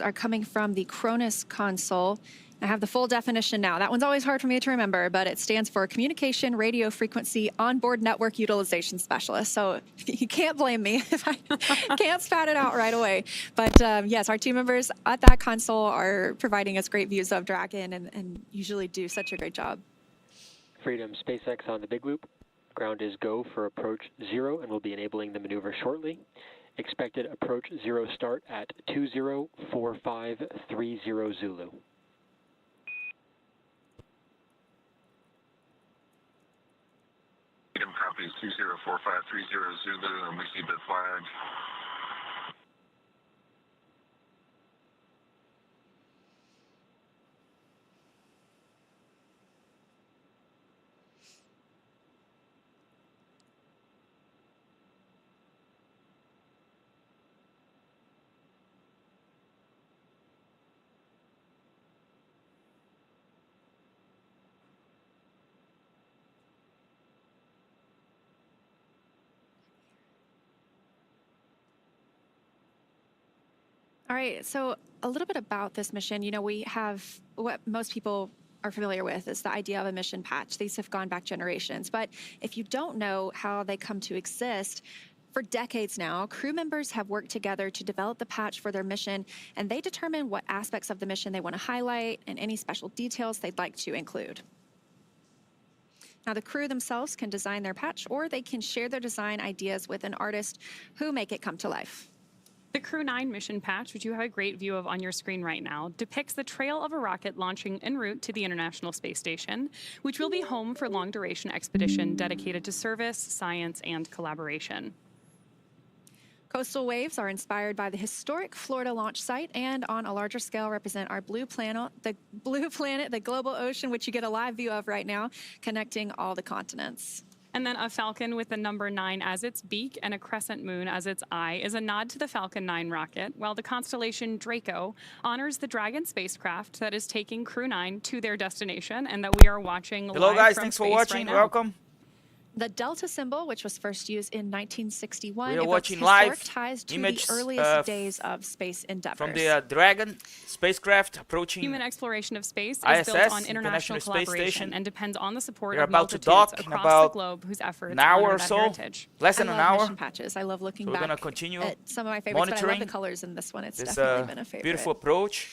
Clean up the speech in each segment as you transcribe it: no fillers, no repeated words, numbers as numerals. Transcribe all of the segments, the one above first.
are coming from the Cronus console. I have the full definition now. That one's always hard for me to remember, but it stands for Communication Radio Frequency Onboard Network Utilization Specialist. So you can't blame me if I can't spat it out right away. But yes, our team members at that console are providing us great views of Dragon and usually do such a great job. Freedom SpaceX on the big loop. Ground is go for approach 0 and we'll be enabling the maneuver shortly. Expected approach 0 start at 204530 Zulu. Freedom copies 204530 Zulu, and we see the flag. All right, so a little bit about this mission. You know, we have what most people are familiar with is the idea of a mission patch. These have gone back generations. But if you don't know how they come to exist, for decades now, crew members have worked together to develop the patch for their mission, and they determine what aspects of the mission they want to highlight and any special details they'd like to include. Now, the crew themselves can design their patch, or they can share their design ideas with an artist who make it come to life. The Crew-9 mission patch, which you have a great view of on your screen right now, depicts the trail of a rocket launching en route to the International Space Station, which will be home for long-duration expedition dedicated to service, science, and collaboration. Coastal waves are inspired by the historic Florida launch site and on a larger scale represent our blue planet, the global ocean, which you get a live view of right now, connecting all the continents. And then a Falcon with the number 9 as its beak and a crescent moon as its eye is a nod to the Falcon 9 rocket, while the constellation Draco honors the Dragon spacecraft that is taking Crew-9 to their destination and that we are watching live. Hello guys, from thanks for space watching. right now. Welcome. The Delta symbol, which was first used in 1961, We are evokes watching historic live ties to images, the earliest days of space endeavors. From the Dragon spacecraft approaching Human exploration of space is ISS, built on international Space collaboration Station. and depends on the support We're of about to multitudes dock in across about the globe whose efforts an hour honor or that so. heritage. Less than I an love hour. mission patches. I love looking So we're back gonna continue at some of my favorites, but I love monitoring the colors in this one. It's this definitely been a favorite. beautiful approach.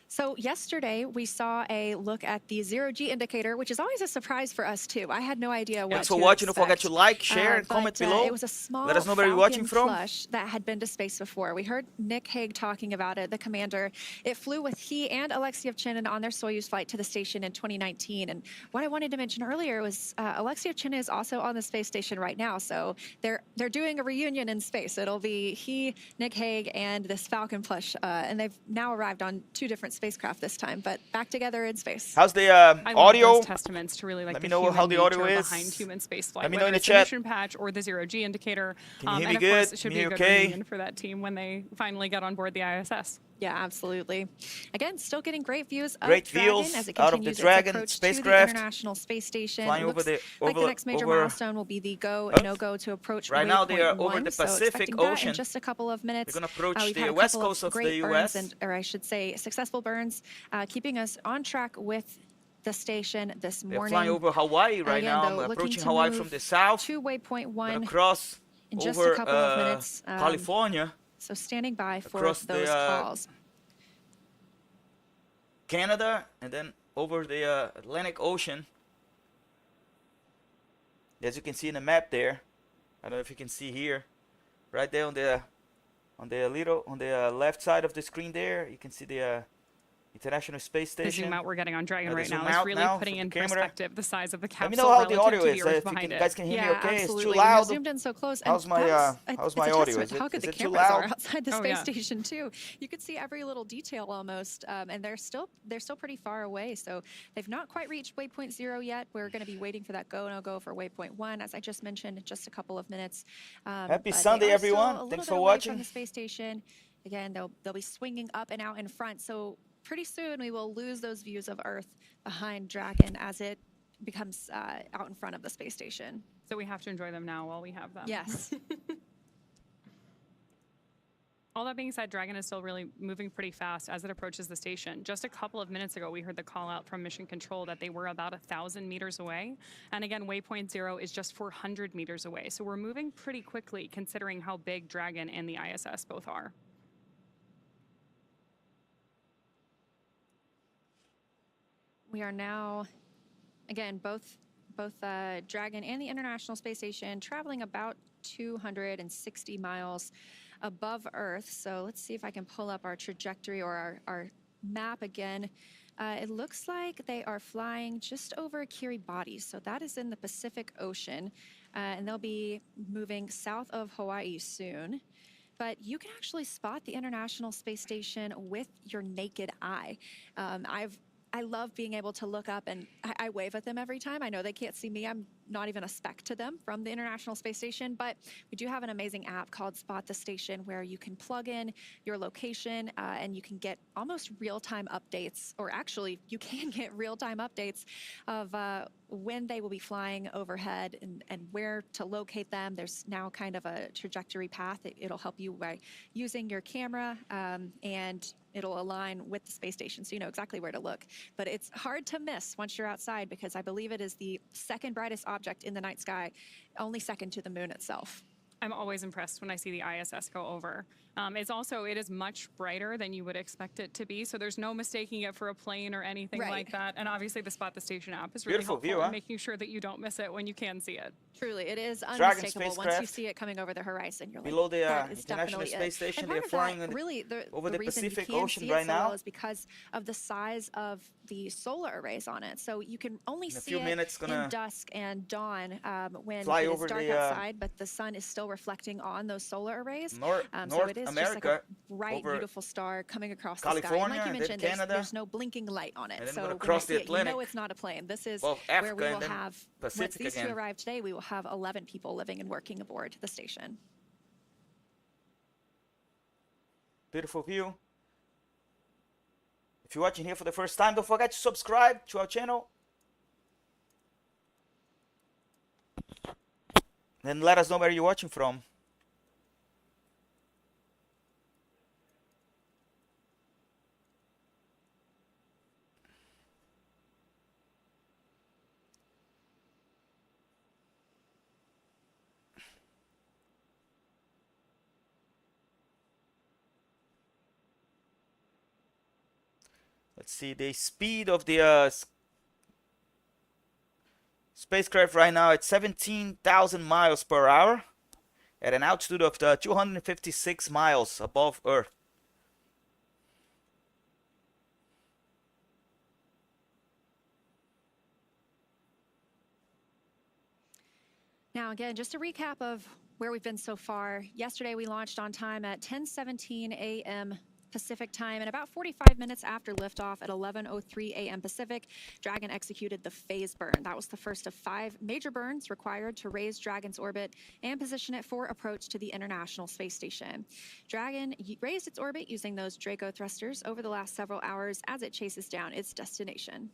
So yesterday we saw a look at the zero-G indicator, which is always a surprise for us too. I had no idea what Thanks for to watching. Don't expect. forget to like, share, and comment below. It was a small Let us know where you're watching Falcon from. Plush that had been to space before. We heard Nick Hague talking about it, the commander. It flew with he and Alexei Yevchenin on their Soyuz flight to the station in 2019. And what I wanted to mention earlier was Alexei Yevchenin is also on the space station right now. So they're doing a reunion in space. It'll be he, Nick Hague, and this Falcon Plush. And they've now arrived on 2 different spacecraft this time, but back together in space. How's the I love audio? those testaments to really like Let me the know human how the audio nature is. behind human spaceflight. Let me know in whether the it's chat. mission patch or the zero-G indicator. Can you hear me and of good? course, it should Me be a good okay? reunion for that team when they finally get on board the ISS. Yeah, absolutely. Again, still getting great views of Great Dragon views as it out of the continues Dragon its approach spacecraft. to the International Space Station. Flying It over looks the like the next major milestone will be the go and no-go to approach Right now they are waypoint over 1, the so Pacific expecting that Ocean. in just a couple of minutes. We're going to approach We've the had a west couple coast of great the burns US. or I should say successful burns, keeping us on track with the station this They're morning. flying over Hawaii right Again, now. though, I'm looking approaching to Hawaii move from the south. to waypoint 1 Gonna cross in just over a couple of minutes. California, So standing by for across those the, calls. Canada, and then over the Atlantic Ocean. As you can see in the map there, I don't know if you can see here, right there on the left side of the screen there, you can see the International Space The Station. zoom out we're getting on Dragon The right zoom now is out really now putting for in the camera. perspective the size of the capsule Let me know how the relative audio to is. the Earth If you behind can, it. guys can hear me okay? Absolutely. It's too We're loud. zoomed in so close. How's and my, that's how's it's my a audio? testament Is how it- good is the it too cameras are loud? outside the Oh, space yeah. station too. You could see every little detail almost, and they're still pretty far away. So they've not quite reached waypoint 0 yet. We're going to be waiting for that go/no-go for waypoint 1, as I just mentioned, in just a couple of minutes. Happy but Sunday, they are still everyone. a little Thanks bit for away watching. From the space station. Again, they'll be swinging up and out in front. So pretty soon we will lose those views of Earth behind Dragon as it becomes out in front of the space station. So we have to enjoy them now while we have them. Yes. All that being said, Dragon is still really moving pretty fast as it approaches the station. Just a couple of minutes ago, we heard the call out from Mission Control that they were about 1,000 meters away. And again, waypoint 0 is just 400 meters away. So we're moving pretty quickly considering how big Dragon and the ISS both are. We are now, again, both Dragon and the International Space Station traveling about 260 miles above Earth. So let's see if I can pull up our trajectory or our map again. It looks like they are flying just over Kiribati. So that is in the Pacific Ocean. And they'll be moving south of Hawaii soon. But you can actually spot the International Space Station with your naked eye. I love being able to look up, and I wave at them every time. I know they can't see me. I'm not even a speck to them from the International Space Station, but we do have an amazing app called Spot the Station where you can plug in your location and you can get almost real-time updates, or actually you can get real-time updates of when they will be flying overhead and where to locate them. There's now kind of a trajectory path. It'll help you by using your camera and it'll align with the space station so you know exactly where to look. But it's hard to miss once you're outside because I believe it is the second brightest object in the night sky, only second to the moon itself. I'm always impressed when I see the ISS go over. It is much brighter than you would expect it to be, so there's no mistaking it for a plane or anything like that. And obviously the Spot the Station app is really Beautiful helpful view, in huh? making sure that you don't miss it when you can see it. Truly, it is Dragon unmistakable once you spacecraft. see it coming over the horizon. You're Below like, the that is International definitely Space it. Station, And they're part of flying that, really, over the the reason Pacific you can Ocean see right it so well now. is because of the size of the solar arrays on it. So you can only In a see few it minutes, gonna in dusk and dawn when fly it is over dark the, outside, but the sun is still reflecting on those solar arrays. North So it is America, just like a bright, over beautiful star coming across California, the sky. And like you and then mentioned, Canada, there's no blinking light on it. and then So gonna when cross you the see it, you know Atlantic. it's not a plane. This is Well, where Africa we will and then have, once Pacific these again. two arrive today, we will have 11 people living and working aboard the station. Beautiful view. If you're watching here for the first time, don't forget to subscribe to our channel. Then let us know where you're watching from. Let's see, the speed of the spacecraft right now at 17,000 miles per hour at an altitude of 256 miles above Earth. Now, again, just a recap of where we've been so far. Yesterday, we launched on time at 10:17 a.m. Pacific time, and about 45 minutes after liftoff at 11:03 a.m. Pacific, Dragon executed the phase burn. That was the first of 5 major burns required to raise Dragon's orbit and position it for approach to the International Space Station. Dragon raised its orbit using those Draco thrusters over the last several hours as it chases down its destination.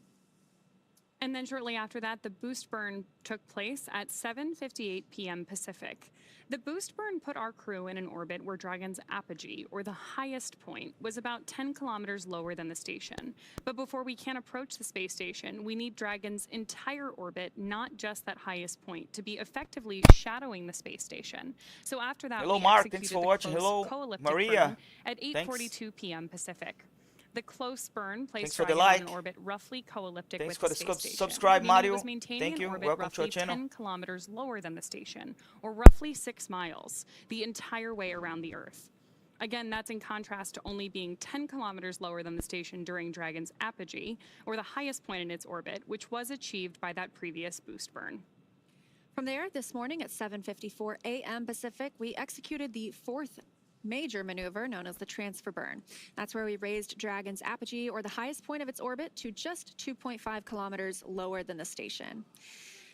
And then shortly after that, the boost burn took place at 7:58 p.m. Pacific. The boost burn put our crew in an orbit where Dragon's apogee, or the highest point, was about 10 kilometers lower than the station. But before we can approach the space station, we need Dragon's entire orbit, not just that highest point, to be effectively shadowing the space station. So after that, Hello, we Mark. executed Thanks for the watching. close Hello, co-elliptic Maria. burn at 8:42 p.m. Pacific. The close burn placed Thanks for the Dragon on like. an orbit roughly co-elliptic Thanks with for the the space station. subscribe, meaning Mario. It was maintaining Thank an you. orbit Welcome to our roughly channel. 10 kilometers lower than the station, or roughly 6 miles, the entire way around the Earth. Again, that's in contrast to only being 10 kilometers lower than the station during Dragon's apogee, or the highest point in its orbit, which was achieved by that previous boost burn. From there, this morning at 7:54 a.m. Pacific, we executed the 4th major maneuver known as the transfer burn. That's where we raised Dragon's apogee, or the highest point of its orbit, to just 2.5 kilometers lower than the station.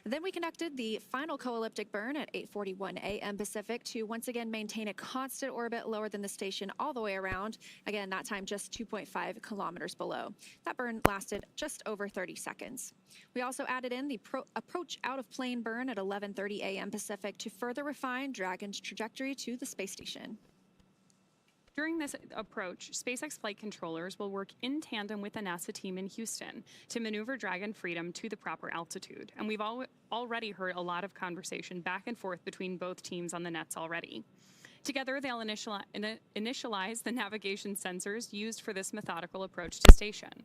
Then we conducted the final co-elliptic burn at 8:41 a.m. Pacific to once again maintain a constant orbit lower than the station all the way around. Again, that time just 2.5 kilometers below. That burn lasted just over 30 seconds. We also added in the approach out of plane burn at 11:30 a.m. Pacific to further refine Dragon's trajectory to the space station. During this approach, SpaceX flight controllers will work in tandem with the NASA team in Houston to maneuver Dragon Freedom to the proper altitude. And we've already heard a lot of conversation back and forth between both teams on the nets already. Together, they'll initialize the navigation sensors used for this methodical approach to station.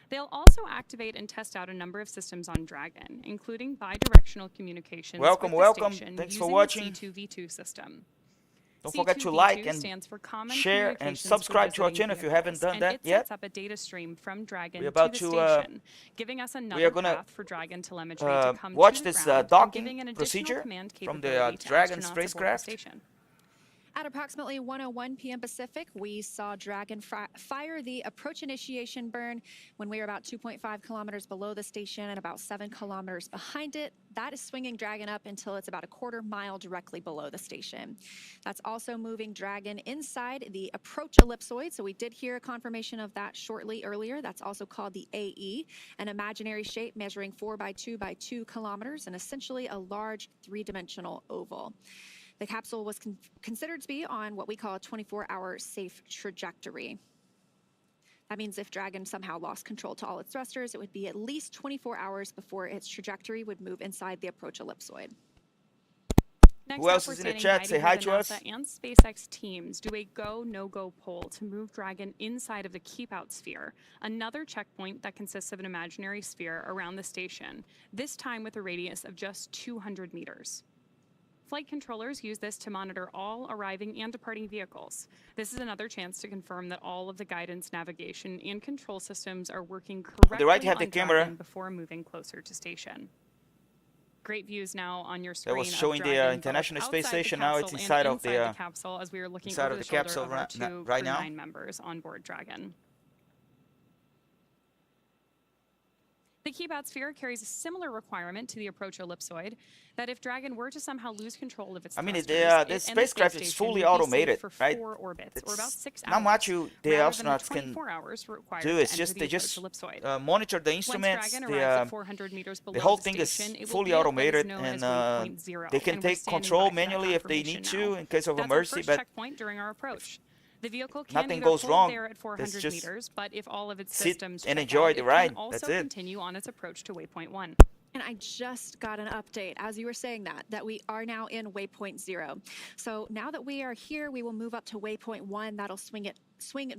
They'll also activate and test out a number of systems on Dragon, including bidirectional communications with the station Thanks using for watching. the C2V2 system. Don't forget to like and share and subscribe to our channel if you haven't done that yet. Sets up a data stream from Dragon We're about to the station, giving us another path for Dragon telemetry to come watch to the this ground, docking and giving an procedure command from the capability to Dragon astronauts aboard the spacecraft. station. At approximately 1:01 p.m. Pacific, we saw Dragon fire the approach initiation burn when we were about 2.5 kilometers below the station and about 7 kilometers behind it. That is swinging Dragon up until it's about a quarter mile directly below the station. That's also moving Dragon inside the approach ellipsoid. So we did hear a confirmation of that shortly earlier. That's also called the AE, an imaginary shape measuring 4 by 2 by 2 kilometers and essentially a large three-dimensional oval. The capsule was considered to be on what we call a 24-hour safe trajectory. That means if Dragon somehow lost control to all its thrusters, it would be at least 24 hours before its trajectory would move inside the approach ellipsoid. Next Who else up, is in we're the standing chat? by Say to hi hear to the us. NASA and SpaceX teams do a go, no-go poll to move Dragon inside of the keep-out sphere, another checkpoint that consists of an imaginary sphere around the station, this time with a radius of just 200 meters. Flight controllers use this to monitor all arriving and departing vehicles. This is another chance to confirm that all of the guidance, navigation, and control systems are working correctly On the right, you have the on camera. Dragon before moving closer to station. Great views now on your screen. That was showing of the Dragon, International both Space outside the Station. Now it's capsule inside and of the capsule as we are looking inside over of the the shoulder capsule of our two right now. Crew-9 members on board Dragon. The keep-out sphere carries a similar requirement to the approach ellipsoid that if Dragon were to somehow lose control of its thrusters, this spacecraft is fully automated, for right? 4 orbits, or about 6 hours, not much the rather than the astronauts can 24 hours required do. to It's enter just the they approach just ellipsoid. monitor the Once instruments. Dragon arrives at 400 meters below The whole the thing station, is it will fully be at what is automated, known and as waypoint 0, they can and we're take standing control by for that manually if they need confirmation to now. in case of That's emergency. our first But checkpoint during our approach. The vehicle can nothing either goes hold wrong. there at 400 just meters, but if all of its sit systems and check enjoy out, the it ride. can also That's it. continue on its approach to waypoint 1. And I just got an update as you were saying that we are now in waypoint 0. So now that we are here, we will move up to waypoint 1. That'll swing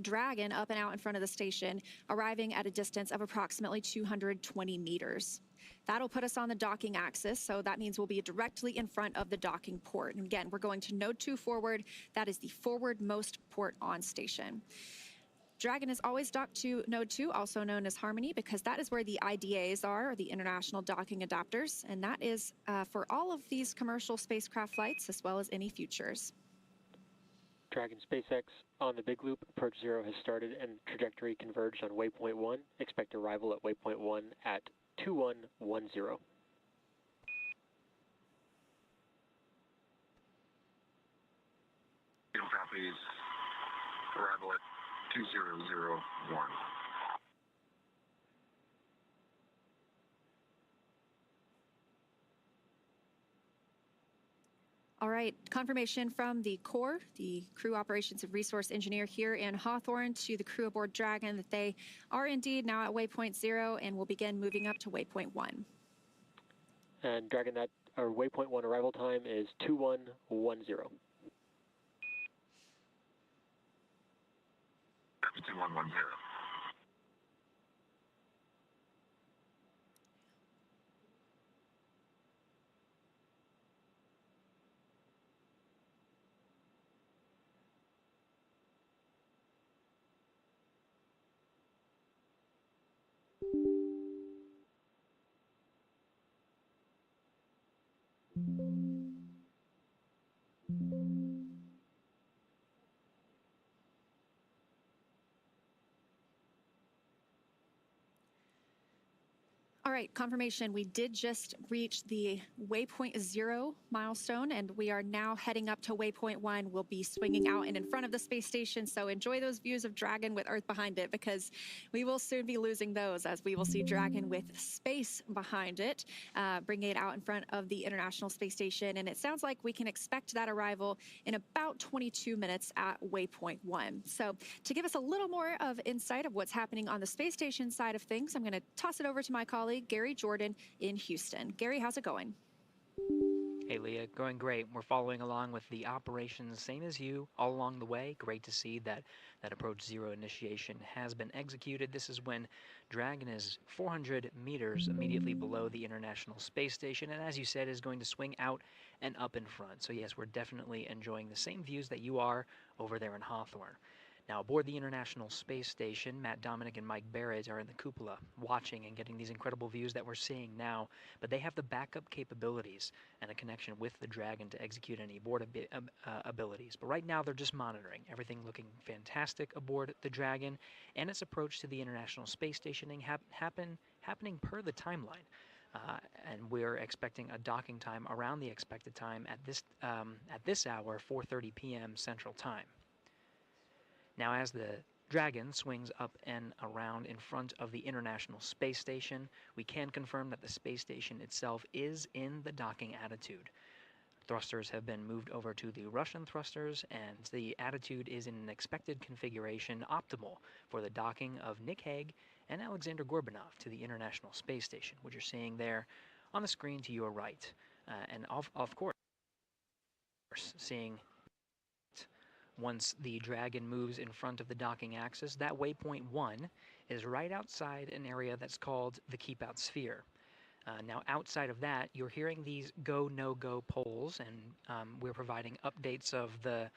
Dragon up and out in front of the station, arriving at a distance of approximately 220 meters. That'll put us on the docking axis, so that means we'll be directly in front of the docking port. And again, we're going to node 2 forward. That is the forward-most port on station. Dragon is always docked to node 2, also known as Harmony, because that is where the IDAs are, or the International Docking Adapters, and that is for all of these commercial spacecraft flights, as well as any futures. Dragon SpaceX on the big loop. Approach 0 has started and trajectory converged on waypoint 1. Expect arrival at waypoint 1 at 2110. Copies. Arrival at 2001. All right, confirmation from the Corps, the Crew Operations and Resource Engineer here in Hawthorne, to the crew aboard Dragon that they are indeed now at waypoint 0 and will begin moving up to waypoint 1. And Dragon, that our waypoint 1 arrival time is 2110. 2110. All right, confirmation. We did just reach the waypoint 0 milestone, and we are now heading up to waypoint 1. We'll be swinging out and in front of the space station, so enjoy those views of Dragon with Earth behind it, because we will soon be losing those, as we will see Dragon with space behind it, bringing it out in front of the International Space Station. And it sounds like we can expect that arrival in about 22 minutes at waypoint 1. So to give us a little more of insight of what's happening on the space station side of things, I'm going to toss it over to my colleague, Gary Jordan in Houston. Gary, how's it going? Hey Leah, going great. We're following along with the operations, same as you, all along the way. Great to see that approach 0 initiation has been executed. This is when Dragon is 400 meters immediately below the International Space Station, and as you said, is going to swing out and up in front. So yes, we're definitely enjoying the same views that you are over there in Hawthorne. Now, aboard the International Space Station, Matt Dominic and Mike Barrett are in the cupola, watching and getting these incredible views that we're seeing now, but they have the backup capabilities and a connection with the Dragon to execute any abort abilities. But right now, they're just monitoring. Everything looking fantastic aboard the Dragon, and its approach to the International Space Station happening per the timeline. And we're expecting a docking time around the expected time at this hour, 4:30 p.m. Central Time. Now, as the Dragon swings up and around in front of the International Space Station, we can confirm that the space station itself is in the docking attitude. Thrusters have been moved over to the Russian thrusters, and the attitude is in an expected configuration optimal for the docking of Nick Hague and Alexander Gorbanov to the International Space Station, which you're seeing there on the screen to your right. And of course, seeing once the Dragon moves in front of the docking axis, that waypoint 1 is right outside an area that's called the Keep Out Sphere. Now, outside of that, you're hearing these go, no-go polls, and we're providing updates of the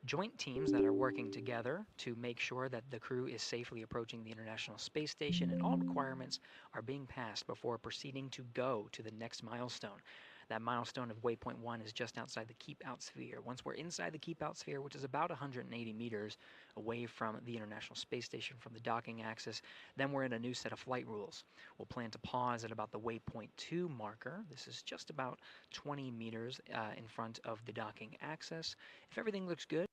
joint teams that are working together to make sure that the crew is safely approaching the International Space Station, and all requirements are being passed before proceeding to go to the next milestone. That milestone of waypoint 1 is just outside the Keep Out Sphere. Once we're inside the Keep Out Sphere, which is about 180 meters away from the International Space Station from the docking axis, then we're in a new set of flight rules. We'll plan to pause at about the waypoint 2 marker. This is just about 20 meters in front of the docking axis. If everything looks good,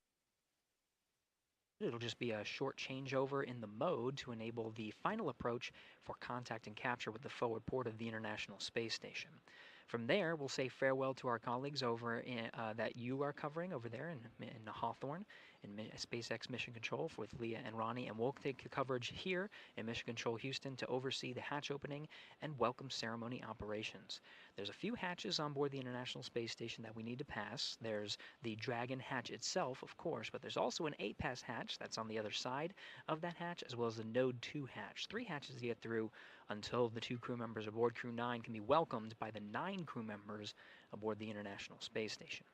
it'll just be a short changeover in the mode to enable the final approach for contact and capture with the forward port of the International Space Station. From there, we'll say farewell to our colleagues over that you are covering over there in Hawthorne, in SpaceX Mission Control with Leah and Ronnie, and we'll take the coverage here in Mission Control Houston to oversee the hatch opening and welcome ceremony operations. There's a few hatches on board the International Space Station that we need to pass. There's the Dragon hatch itself, of course, but there's also an 8-pass hatch that's on the other side of that hatch, as well as the Node 2 hatch. 3 hatches to get through until the 2 crew members aboard Crew-9 can be welcomed by the 9 crew members aboard the International Space Station.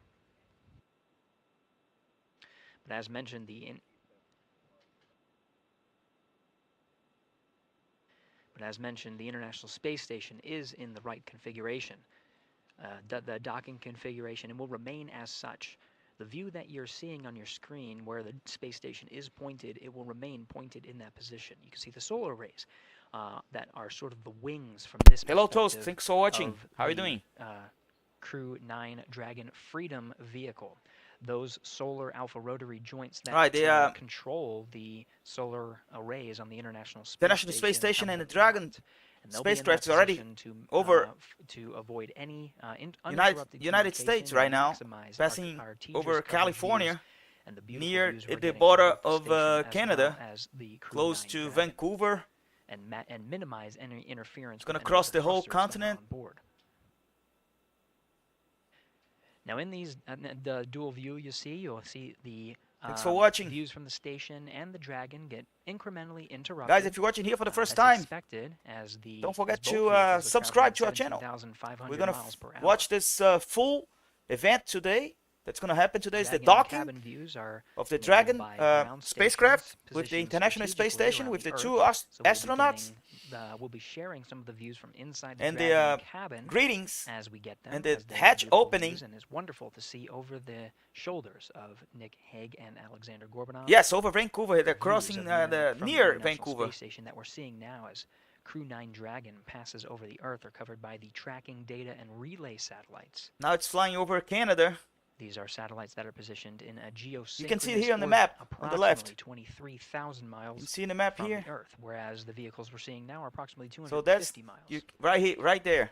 But as mentioned, the International Space Station is in the right configuration, the docking configuration, and will remain as such. The view that you're seeing on your screen where the space station is pointed, it will remain pointed in that position. You can see the solar arrays that are sort of the wings from this Hello, perspective. Toast. Thanks for watching. How are you doing? Crew-9 Dragon Freedom vehicle. Those solar alpha rotary joints that control the solar arrays on the International Space Station and the Dragon spacecraft is already over to avoid any United States right now, passing over California, near the border of Canada, close to Vancouver. And minimize any interference. It's going to cross the whole continent. Now, in these the dual view, you'll see the thanks for watching. Views from the station and the Dragon get incrementally interrupted. Guys, if you're watching here for the first time, don't forget to subscribe to our channel. We're going to watch this full event today. That's going to happen today is the docking of the Dragon spacecraft with the International Space Station with the 2 astronauts. We'll be sharing some of the views from inside the and Dragon cabin greetings as we get them, and the hatch opening. And it's wonderful to see over the shoulders of Nick Hague and Alexander Gorbanov. Yes, over Vancouver. They're crossing near Vancouver. Space station that we're seeing now as Crew-9 Dragon passes over the Earth are covered by the tracking data and relay satellites. Now it's flying over Canada. These are satellites that are positioned in a geosynchronous You can see it here on the orbit, map on the left. approximately 23,000 miles You can see in the map from here. the Earth, whereas the vehicles we're seeing now are approximately So 250 that's miles. right here, right there.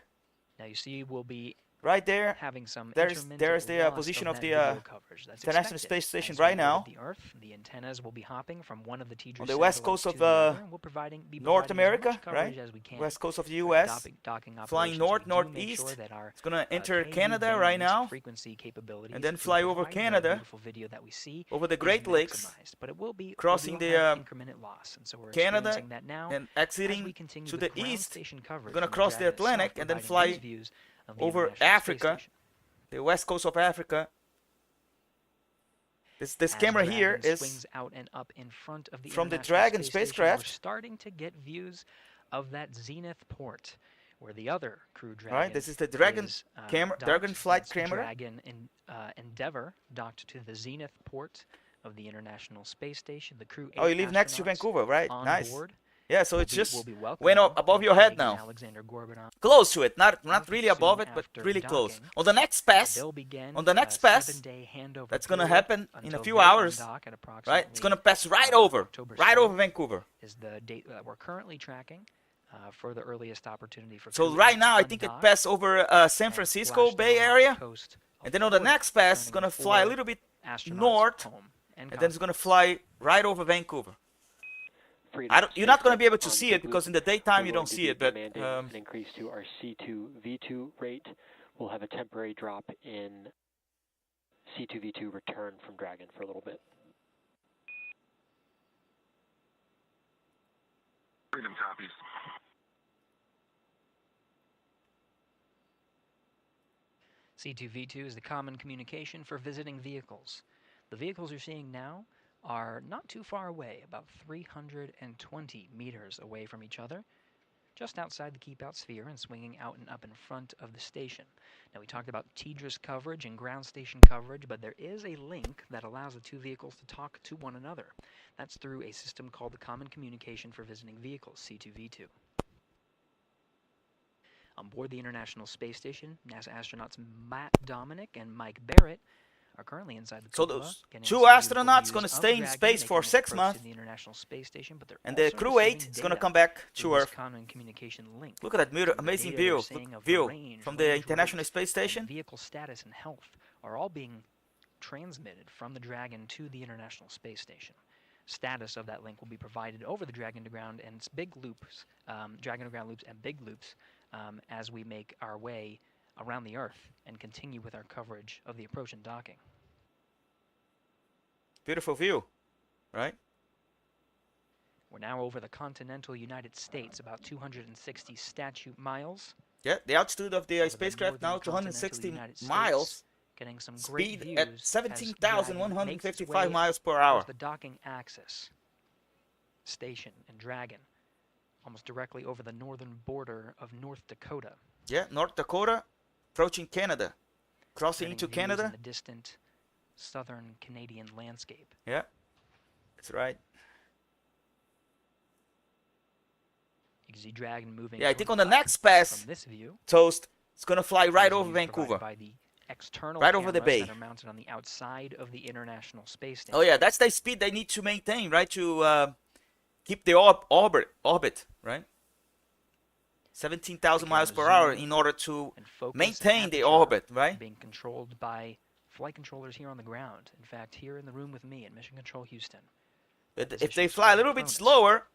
Now you see we'll be Right there, having some there's the loss position of that the video coverage. That's International expected. Space Station As we right now. orbit the Earth, the antennas will be hopping from one of the TDRS On the west coast satellites of to the other, and we'll be North providing as much America, coverage right? as we can. West coast of the For U.S. docking Flying operations, north, we do make northeast. sure that our, It's gonna enter KU Canada right band now, frequency capabilities and then to fly over provide the Canada, beautiful video that we see over the is Great Lakes, maximized. But it will be crossing we will the have incremental loss, and so we're Canada, experiencing that now and as exiting we continue to with the ground east. station coverage We're gonna from the cross the Dragon itself, Atlantic and then providing fly these views of the over International Space Africa, Station. the west coast of Africa. This As camera Dragon here is swings out and up in front of the from the International Dragon Space Station, spacecraft. we're starting to get views of that zenith port where the other Crew Dragon right. This is the Dragon is, camera, docked. Dragon flight That's camera. Dragon Endeavour docked to the zenith port of the International Space Station. The Crew 8 Oh, you live next to astronauts Vancouver, right? on Nice. board Yeah, so will it's be just welcoming went up them, above your head including now. Alexander Gorbachev. Close to it, not really Soon above it, but after really close. docking, On the next pass, they'll begin on the next a pass, 7-day handover that's gonna period happen in a until few they hours, undock at right? It's gonna approximately, pass right over October 7th Vancouver. is the date that we're currently tracking for the earliest opportunity for So Crew right 8 now, to I think it undock passed over San and Francisco splashdown Bay off the Area, coast of and then on the Florida, next pass, it's returning gonna fly a 4 little bit astronauts north, home and then it's gonna fly right over Vancouver. Freedom You're not gonna be able to on see the it because in loop. the daytime We're you going don't to see be it, but demanding an increase to our C2V2 rate. We'll have a temporary drop in C2V2 return from Dragon for a little bit. Freedom copies. C2V2 is the common communication for visiting vehicles. The vehicles you're seeing now are not too far away, about 320 meters away from each other, just outside the keep-out sphere and swinging out and up in front of the station. Now, we talked about TDRS coverage and ground station coverage, but there is a link that allows the two vehicles to talk to one another. That's through a system called the Common Communication for Visiting Vehicles, C2V2. On board the International Space Station, NASA astronauts Matt Dominic and Mike Barrett are currently inside the so cupola, those getting two some beautiful astronauts views gonna of stay in Dragon space for making its 6 approach months, to the International Space Station, but they're and the also Crew 8 receiving is gonna data come back through to this Earth. common communication link. Look at that Some of the amazing data view, they're seeing of view range, from the range International route, Space and Station. vehicle status and health are all being transmitted from the Dragon to the International Space Station. Status of that link will be provided over the Dragon to ground and its big loops, Dragon to ground loops and big loops, as we make our way around the Earth and continue with our coverage of the approach and docking. Beautiful view, right? We're now over the continental United States, about 260 statute miles. Yeah, the altitude of the Over spacecraft northern now 260 continental United miles. States, getting some great Speed views at as 17,155 Dragon makes its miles per way hour. towards the docking axis station and Dragon, almost directly over the northern border of North Dakota. Yeah, North Dakota, approaching Canada, crossing Getting into views Canada. in the distant southern Canadian landscape. Yeah, that's right. You can see Dragon moving. Yeah, I think on towards the us next pass, from this view. Toast, it's gonna fly right These over views provided Vancouver. by the external Right over the cameras bay. that are mounted on the outside of the International Space Station. Oh yeah, that's the speed they need to maintain, right? To keep the orbit, right? 17,000 miles per hour in order to And focus maintain and the aperture orbit, right? being controlled by flight controllers here on the ground. In fact, here in the room with me in Mission Control Houston. But if Position they fly a little bit Cronus. slower,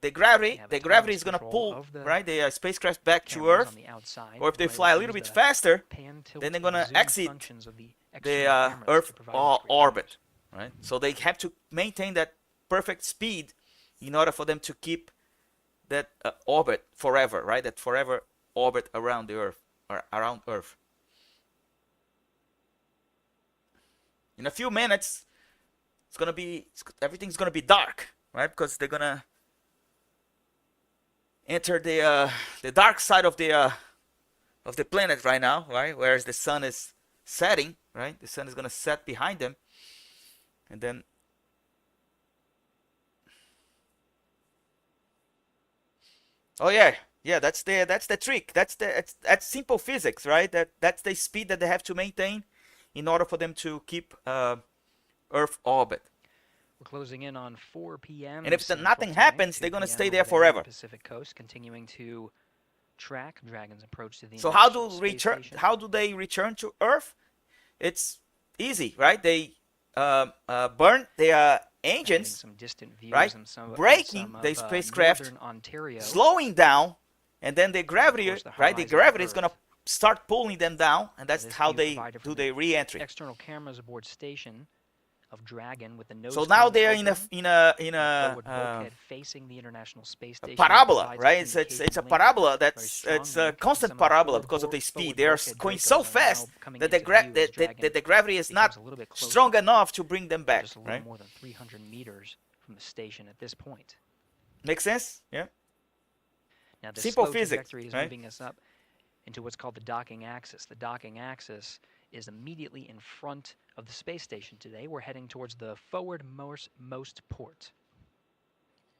the gravity have is gonna autonomous pull, control of the right, the spacecraft back to Cameras Earth. on the outside, Or if they we're able fly a to little use bit the faster, pan, tilt, then they're and gonna zoom exit functions of the the external cameras to Earth provide these great orbit, views. right? So they have to maintain that perfect speed in order for them to keep that orbit forever, right? That forever orbit around the Earth, or around Earth. In a few minutes, everything's gonna be dark, right? Because they're gonna enter the dark side of the planet right now, right? Whereas the sun is setting, right? The sun is gonna set behind them, and then Oh yeah, yeah. That's the trick. That's simple physics, right? That's the speed that they have to maintain in order for them to keep Earth orbit. We're closing in on 4 p.m. And if Central nothing Time, happens, 2 they're gonna p.m. stay over there on the forever. Pacific Coast, continuing to track Dragon's approach to the So International Space Station. how do they return to Earth? It's easy, right? They burn their engines, Some distant views right? and some, Breaking the spacecraft, northern Ontario. slowing down, and then the gravity, right? The gravity is Earth. gonna start pulling them down, and that's This how view they provided do from their re-entry. External cameras aboard station of Dragon with the nose So now cone they're open, in a forward bulkhead facing the International Space Station. parabola, right? It's a communication link parabola. very It's strong a link. constant Some of the parabola forward because of the bulk- speed. forward They are bulkhead going Draco so are now fast coming that the into view as Dragon the gravity is becomes not a little bit closer, strong enough to bring them back, just a little right? more than 300 meters from the station at this point. Make sense? Yeah. Now this Simple slow physics, trajectory is right? moving us up into what's called the docking axis. The docking axis is immediately in front of the space station today. We're heading towards the forward-most port.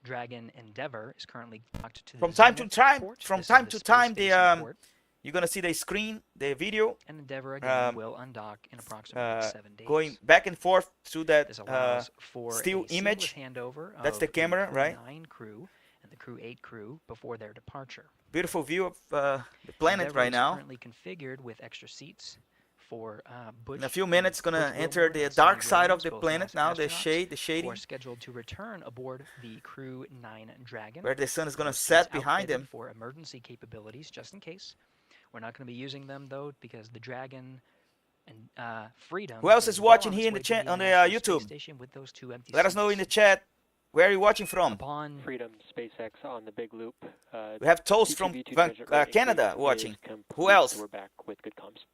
Dragon Endeavour is currently docked to the From time to Zenith time, port. from This is time the to space time, station port. you're gonna see the screen, the video, And Endeavour again will undock in approximately 7 days. going back and forth through that This allows for still a seamless image. handover That's the of camera, right? Crew-9 crew and the Crew-8 crew before their departure. Beautiful view of the planet Endeavour right is now. currently configured with extra seats for Butch. In a few and minutes, gonna Butch enter Wilmore the and dark Sandy side of Williams, the both planet NASA now. The astronauts, the who shading, are scheduled to return aboard the Crew-9 Dragon. where the sun is gonna Those set suits behind outfitted them. for emergency capabilities, just in case. We're not going to be using them though, because the Dragon and Freedom. Who else is well watching on here its in the way to chat on the International Space YouTube? Station with those 2 empty Let us know in the seats. chat where are you watching from. Upon Freedom SpaceX on the big loop. We have Toast from CTV2 transit rate Canada engagement watching. is complete, Who else? so we're back with good comms.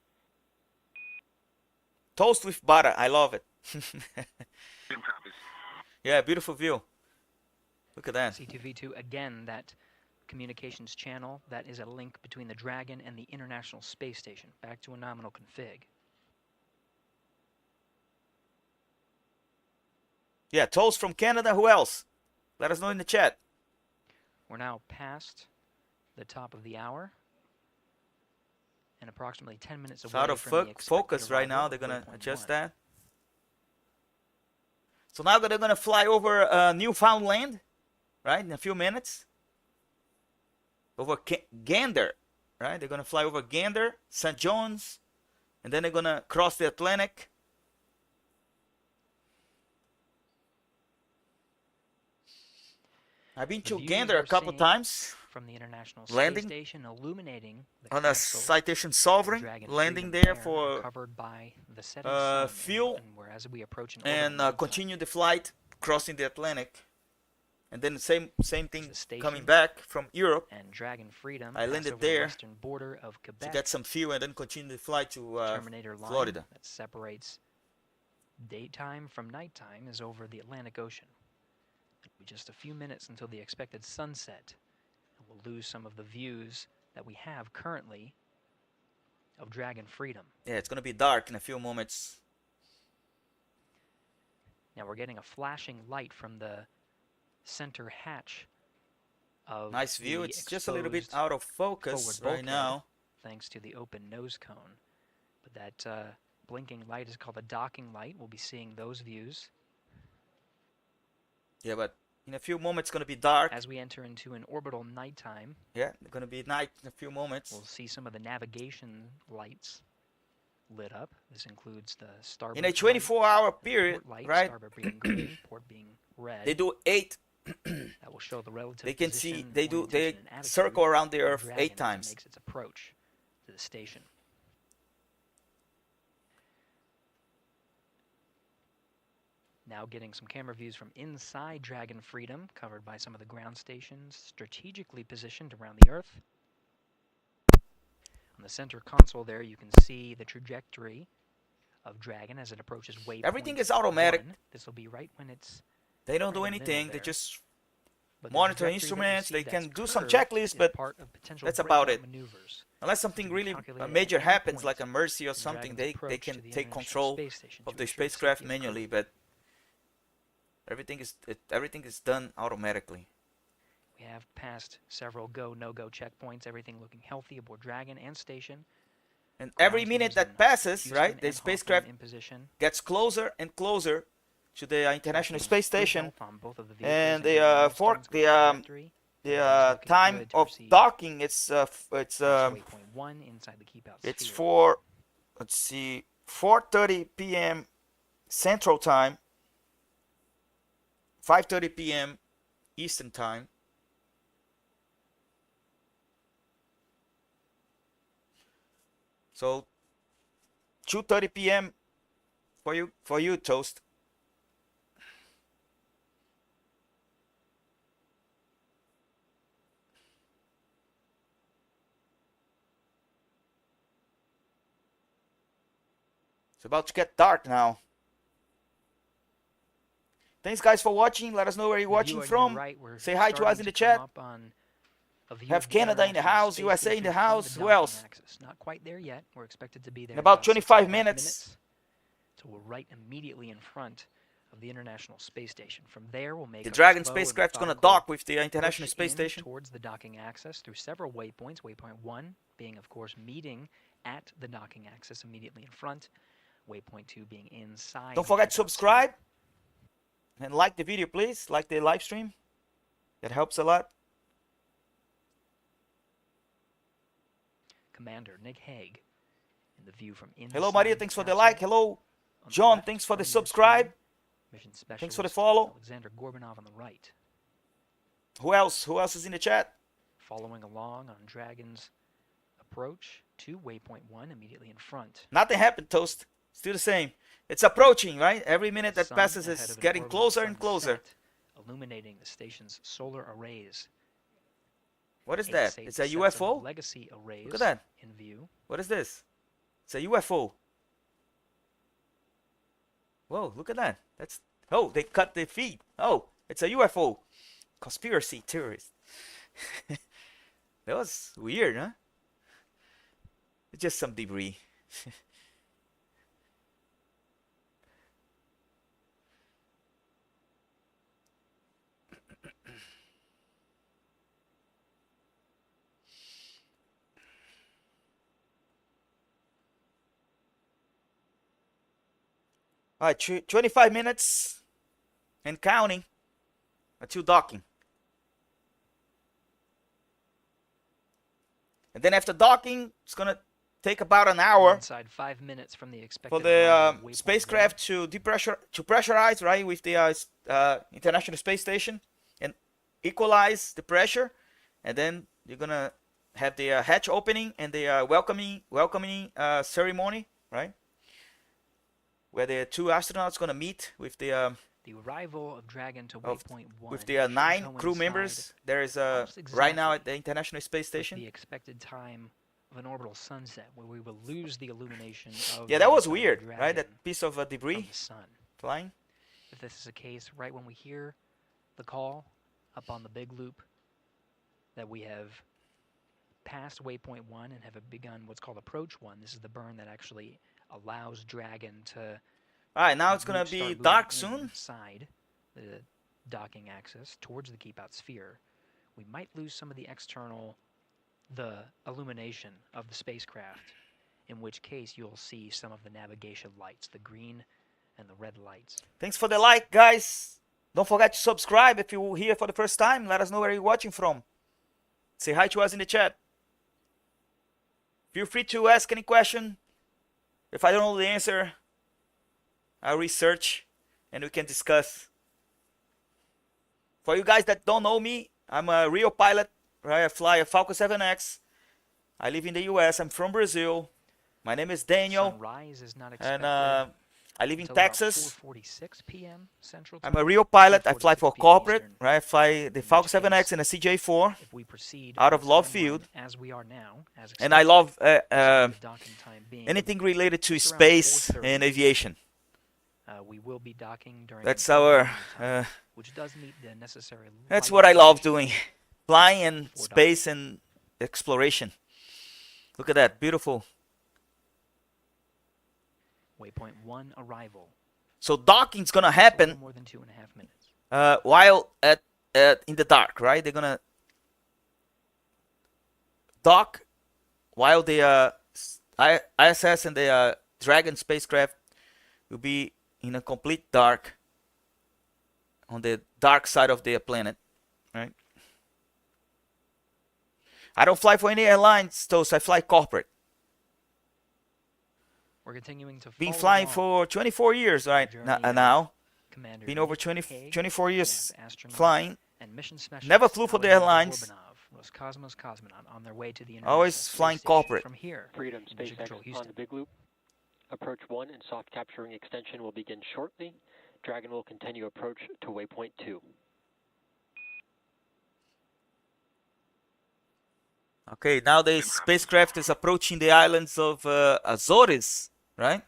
Toast with butter. I love it. Same copies. Yeah, beautiful view. Look at that. CTV2 again, that communications channel that is a link between the Dragon and the International Space Station. Back to a nominal config. Yeah, Toast from Canada. Who else? Let us know in the chat. We're now past the top of the hour and approximately 10 minutes away It's out of from the expected focus right arrival now. of They're gonna waypoint adjust 1. that. So now they're gonna fly over Newfoundland, right? In a few minutes. Over Gander, right? They're gonna fly over Gander, St. John's, and then they're gonna cross the Atlantic. I've been The to views Gander a we're couple seeing times from the International landing Space Station, illuminating the on a console Citation of Sovereign, Dragon landing Freedom there Air, for covered by the setting sun, fuel and whereas we approach an and orbital mid-time, continue the flight crossing the Atlantic, and then the same thing the station coming back from Europe and Dragon Freedom I pass landed over the there western border of to Quebec. get some fuel and then continue the flight to Terminator line Florida. that separates daytime from nighttime is over the Atlantic Ocean. It'll be just a few minutes until the expected sunset, and we'll lose some of the views that we have currently of Dragon Freedom. Yeah, it's gonna be dark in a few moments. Now we're getting a flashing light from the center hatch of Nice view. the It's just a little bit exposed out of focus forward right bulkhead, now. thanks to the open nose cone. But that blinking light is called a docking light. We'll be seeing those views Yeah, but in a few moments it's gonna be dark. as we enter into an orbital nighttime. Yeah, it's gonna be night in a few moments. We'll see some of the navigation lights lit up. This includes the starboard In a light, 24-hour the period, port light, right? starboard being green, port being red. They do 8. That will show the relative They can see. position, They orientation, and attitude circle around the of Earth Dragon 8 as it times. makes its approach to the station. Now getting some camera views from inside Dragon Freedom, covered by some of the ground stations strategically positioned around the Earth. On the center console there, you can see the trajectory of Dragon as it approaches waypoint Everything is automatic. 1. This will be right when it's They don't do right in the middle anything. They there. just but the monitor trajectory that you instruments. see They that's can do some curved checklists, is but part of potential that's about breakout it. maneuvers. unless something be really calculated at major any happens, point like a mercy or in something, Dragon's they approach can to the take International control Space Station of to the ensure the spacecraft safety of the manually. crew. But everything is done automatically. We have have passed several go, no-go checkpoints, everything looking healthy aboard Dragon and station. And every minute that passes, Houston right, the and spacecraft Hawthorne in position. gets closer and closer to the International Space Station, On both of the and vehicles the time of docking it's waypoint 1 inside the keep out it's sphere. for, let's see, 4:30 p.m. Central Time, 5:30 p.m. Eastern Time. So 2:30 p.m. for you, Toast. It's about to get dark now. Thanks, guys, for watching. Let us know where you're watching from. Right, say hi to us in the chat. Have Canada in the house, USA in the house. Who else? Axis. Not quite there yet. We're expected to be there in about 25 6.5 minutes. So we're right immediately in front of the International Space Station. From there, we'll make the Dragon spacecraft's going to dock with the International Space Station towards the docking axis through several waypoints. Waypoint 1 being, of course, meeting at the docking axis immediately in front. Waypoint 2 being inside. Don't forget to subscribe and like the video, please. Like the live stream. That helps a lot. Commander Nick Hague in the view from inside. Hello, Maria. Thanks for the like. Hello, John. Thanks for the subscribe. Mission Thanks for the follow. Alexander Gorbanov on the right. Who else? Who else is in the chat? Following along on Dragon's approach to waypoint 1 immediately in front. Nothing happened, Toast. Still the same. It's approaching, right? Every minute that passes is getting closer and closer. Illuminating the station's solar arrays. What is that? It's a UFO? Legacy arrays. Look at that. In view. What is this? It's a UFO. Whoa, look at that. That's, oh, they cut the feed. Oh, it's a UFO. Conspiracy theorist. That was weird, huh? It's just some debris. All right, 25 minutes and counting until docking. And then after docking, it's going to take about an hour inside 5 minutes from the expected for the spacecraft to pressurize, right, with the International Space Station and equalize the pressure. And then you're going to have the hatch opening and the welcoming ceremony, right? Where the two astronauts going to meet with the arrival of Dragon to waypoint 1 with the 9 crew members. There is right now at the International Space Station. The expected time of an orbital sunset, where we will lose the illumination of that was weird, right? That piece of debris the sun flying. If this is the case, right when we hear the call up on the big loop that we have passed waypoint 1 and have begun what's called approach 1. This is the burn that actually allows Dragon to. All right, now it's gonna be dark soon. Inside the docking axis towards the keep out sphere, we might lose some of the illumination of the spacecraft. In which case, you'll see some of the navigation lights, the green and the red lights. Thanks for the like, guys. Don't forget to subscribe if you're here for the first time. Let us know where you're watching from. Say hi to us in the chat. Feel free to ask any question. If I don't know the answer, I'll research and we can discuss. For you guys that don't know me, I'm a real pilot. Right? I fly a Falcon 7X. I live in the US. I'm from Brazil. My name is Daniel. Sunrise is not expected. And I live in Texas. 4:46 p.m. Central I'm Time. a real pilot. I fly for corporate. Eastern. Right? I fly the Falcon 7X and a CJ4 If we proceed out of Love Field. as we are now, And I love docking time being anything related to space and aviation. we will be docking during. That's our. Which does meet the necessary. That's what I love doing, flying and space and exploration. Look at that, beautiful. Waypoint 1 arrival. So docking's gonna happen more than 2.5 minutes. while in the dark, right? They're gonna dock while the ISS and the Dragon spacecraft will be in a complete dark, on the dark side of the planet, right? I don't fly for any airlines, Toast. I fly corporate. We're continuing to Been flying for 24 years right now. Been over 24 years flying. And mission Never flew for the airlines. Roscosmos cosmonaut on their way to the Always flying corporate. From here. Freedom SpaceX on the big loop. Approach 1 and soft capturing extension will begin shortly. Dragon will continue approach to waypoint 2. Okay, now the spacecraft is approaching the islands of Azores, right?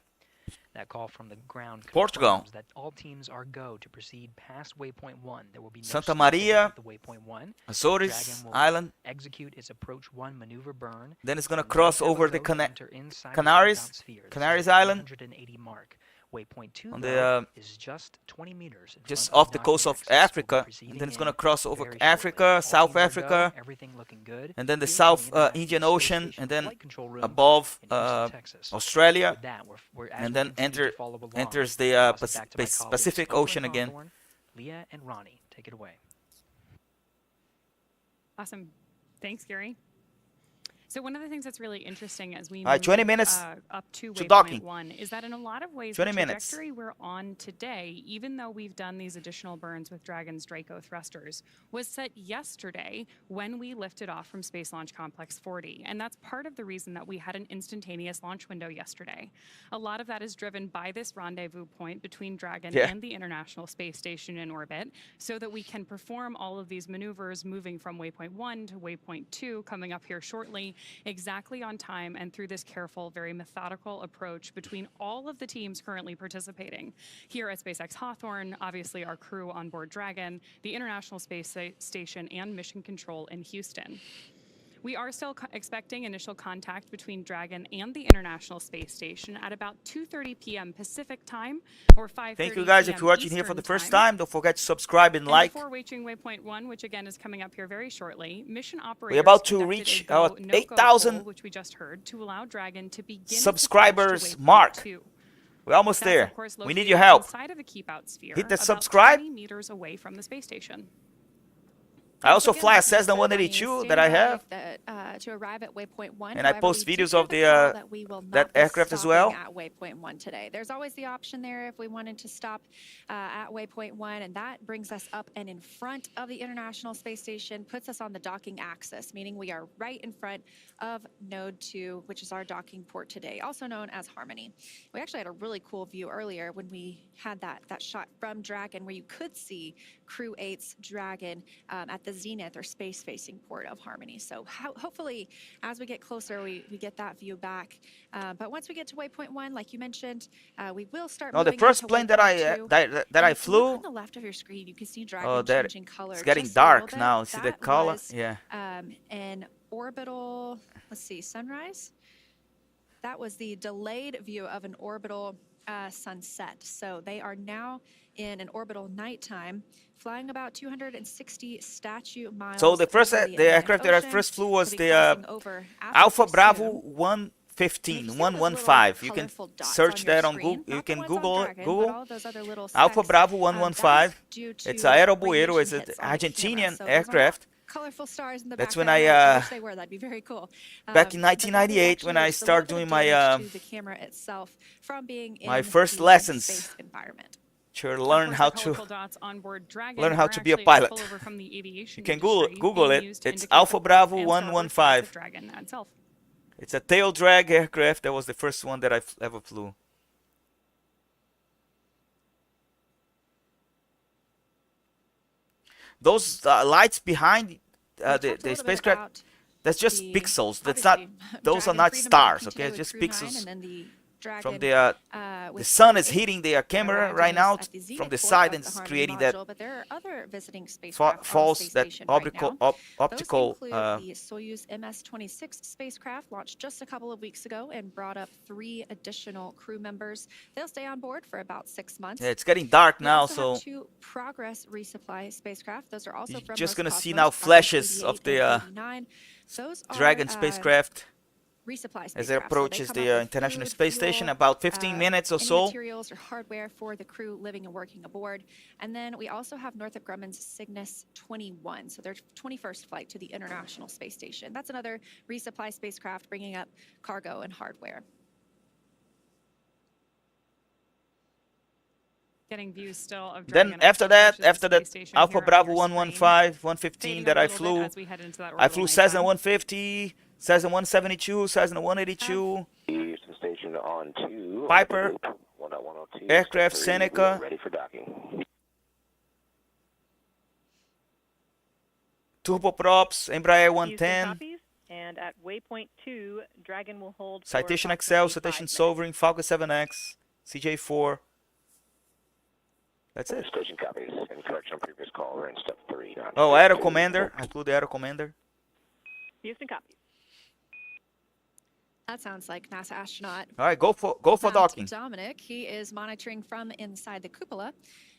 That call from the ground Portugal. That all teams are go to proceed past waypoint 1. There will be no Santa Maria, at the waypoint 1. Azores Island. Execute its approach 1 maneuver burn. Then it's gonna cross over the Canaries Island. 180 mark. Waypoint 2 on the is just 20 meters. Just off the coast of Africa, and then it's gonna cross over Africa, South Africa, everything looking good. and then the South Indian Ocean, and then above Australia, and then enters the Pacific Ocean again. Leah and Ronnie, take it away. Awesome. Thanks, Gary. So one of the things that's really interesting as we move 20 minutes up to docking. waypoint 1 is that in a lot of ways 20 the minutes. trajectory we're on today, even though we've done these additional burns with Dragon's Draco thrusters, was set yesterday when we lifted off from Space Launch Complex 40. And that's part of the reason that we had an instantaneous launch window yesterday. A lot of that is driven by this rendezvous point between Dragon and the International Space Station in orbit, so that we can perform all of these maneuvers moving from waypoint 1 to waypoint 2 coming up here shortly, exactly on time and through this careful, very methodical approach between all of the teams currently participating. Here at SpaceX Hawthorne, obviously our crew on board Dragon, the International Space Station, and Mission Control in Houston. We are still expecting initial contact between Dragon and the International Space Station at about 2:30 p.m. Pacific time or 5:30 Thank you guys. If you're watching here for the first time, don't forget to subscribe and like. Before reaching waypoint 1, which again is coming up here very shortly, mission operators we're about to reach our 8,000 which we just heard, to allow Dragon to begin subscribers mark. We're almost there. We need your help. Of the keep out sphere, hit that subscribe. 20 meters away from the space station. I also fly a Cessna 182 that I have, to arrive at waypoint 1. and I post videos of the that aircraft as well. At waypoint 1 today, there's always the option there if we wanted to stop at waypoint 1, and that brings us up and in front of the International Space Station, puts us on the docking axis, meaning we are right in front of Node 2, which is our docking port today, also known as Harmony. We actually had a really cool view earlier when we had that shot from Dragon, where you could see Crew-9's Dragon at the zenith or space-facing port of Harmony. So hopefully, as we get closer, we get that view back. But once we get to waypoint 1, like you mentioned, we will start. No, the first plane that I flew. On the left of your screen, you can see Dragon changing color. It's getting dark now. See the color? Yeah. An Orbital. Let's see, sunrise. That was the delayed view of an Orbital sunset. So they are now in an orbital nighttime, flying about 260 statute miles. So the aircraft that I first flew was the Alpha Bravo 115. You can search that on Google. You can Google Alpha Bravo 115. It's an Aerobuero. It's an Argentinian aircraft. Colorful stars in the That's background. when I wish they were. That'd be very cool. Back in 1998, when I started doing my the camera itself from being in my first the lessons. space environment. To learn how to be a pilot. You can Google it. It's Alpha Bravo 115. It's a tail drag aircraft. That was the first one that I ever flew. Those lights behind the spacecraft, that's just pixels. That's not; those are not stars. Okay, it's just pixels from the sun is hitting the camera right now from the side and it's creating that but there are other visiting false optical the Soyuz MS-26 spacecraft launched just a couple of weeks ago and brought up 3 additional crew members. They'll stay on board for about 6 months. Yeah, it's getting dark now, so so 2 Progress resupply spacecraft. Those are also you're from just gonna Roscosmos, see now flashes of the Those are Dragon spacecraft resupply as it spacecraft. So they approaches come the up with International food, Space Station, fuel, about 15 minutes or any so. materials or hardware for the crew living and working aboard. And then we also have Northrop Grumman's Cygnus 21, so their 21st flight to the International Space Station. That's another resupply spacecraft bringing up cargo and hardware. Getting views still of Then Dragon after that Alpha Bravo 115, 115 that I flew, Cessna 150, Cessna 172, Cessna 182, Houston Station on 2. Piper, 1.102, aircraft Seneca, ready for docking. turboprops, Embraer Houston 110, copies, and at waypoint 2, Dragon will hold for Citation XL, approximately Citation 5 Sovereign, Falcon 7X, CJ4. That's it. Station copies. In correction on previous call, we're in step 3. Oh, Aero Commander. I flew the Aero Commander. Houston copies. That sounds like NASA astronaut. All right, go for docking. Dominic, he is monitoring from inside the cupola.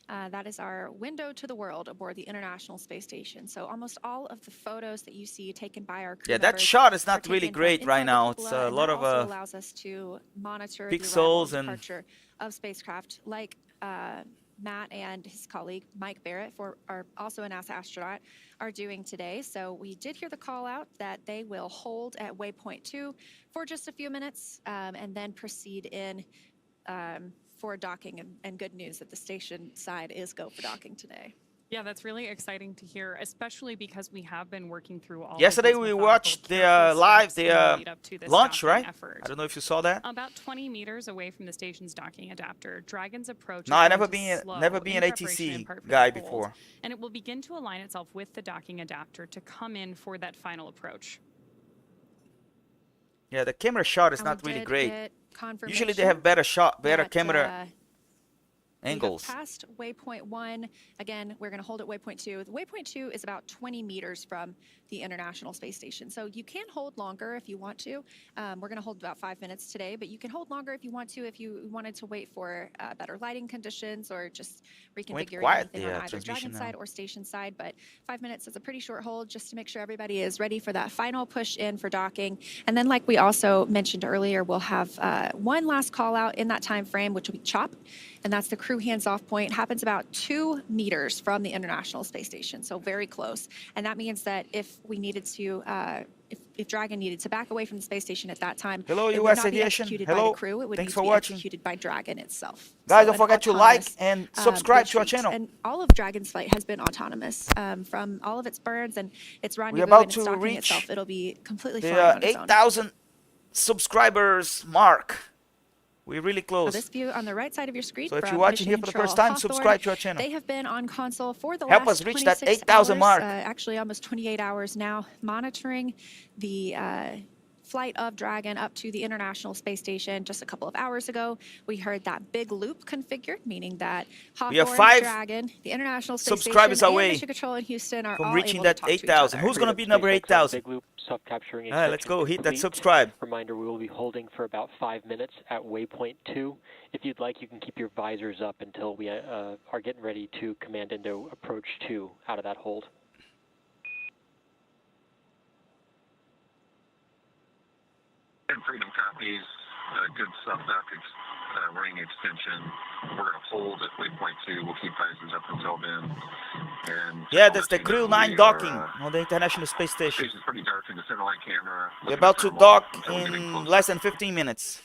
That is our window to the world aboard the International Space Station. So almost all of the photos that you see taken by our crew Yeah, that members shot is are not really taken from great right inside the now. cupola, It's a and lot that of also allows us to monitor pixels the arrival and and departure of spacecraft like Matt and his colleague Mike Barrett, are also a NASA astronaut, are doing today. So we did hear the call out that they will hold at waypoint 2 for just a few minutes and then proceed in for docking. And good news that the station side is go for docking today. Yeah, that's really exciting to hear, especially because we have been working through all yesterday of these we methodical, watched the careful live steps in the lead up to this launch, docking right? effort. I don't know if you saw that. About 20 meters away from the station's docking adapter, Dragon's approach No, is I going never to been slow never been in an preparation in ATC part for the guy hold, before. and it will begin to align itself with the docking adapter to come in for that final approach. Yeah, the camera shot is And not we really did great. get Usually they have better that, camera we angles. have passed waypoint 1. Again, we're going to hold at waypoint 2. Waypoint 2 is about 20 meters from the International Space Station. So you can hold longer if you want to. We're going to hold about 5 minutes today, but you can hold longer if you want to, if you wanted to wait for better lighting conditions or just reconfiguring quiet, anything on the either transmission Dragon now. side or station side. But 5 minutes is a pretty short hold just to make sure everybody is ready for that final push in for docking. And then like we also mentioned earlier, we'll have one last call out in that time frame, which will be CHOP. And that's the crew hands-off point. Happens about 2 meters from the International Space Station, so very close. And that means that if we needed to, if Dragon needed to back away from the space station at that time, Hello, it would US not be Aviation. executed Hello. by the crew. It would Thanks need for to be watching. executed by Dragon itself. Guys, So don't an forget to like autonomous, and subscribe to our retreat. channel. And all of Dragon's flight has been autonomous from all of its burns and its rendezvous about and its to docking reach itself. It'll be completely flying The on its own. 8,000 subscribers mark. We're really So close. this view on the right side of your screen. So if from you're watching Mission here for the Control first time, Hawthorne, subscribe to our channel. They have been on console for the Help last us reach that 26 8,000 hours, mark. actually almost 28 hours now, monitoring the flight of Dragon up to the International Space Station. Just a couple of hours ago, we heard that big loop configured, meaning that We have Hawthorne, 5 Dragon, the International Space subscribers Station, away and Mission Control in Houston are from all reaching able that to talk to each 8,000. other. Who's going to be Freedom number SpaceX on 8,000? Big loop, self-capturing Let's section go. Hit that complete. subscribe. Reminder, we will be holding for about 5 minutes at waypoint 2. If you'd like, you can keep your visors up until we are getting ready to command into approach 2 out of that hold. And Freedom copies, good sub-duck ring extension. We're going to hold at waypoint 2. We'll keep visors up until then. And Yeah, that's the Crew-9 docking on the International Space Station. Station's pretty dark in the center light camera. We're about to dock in less than 15 minutes.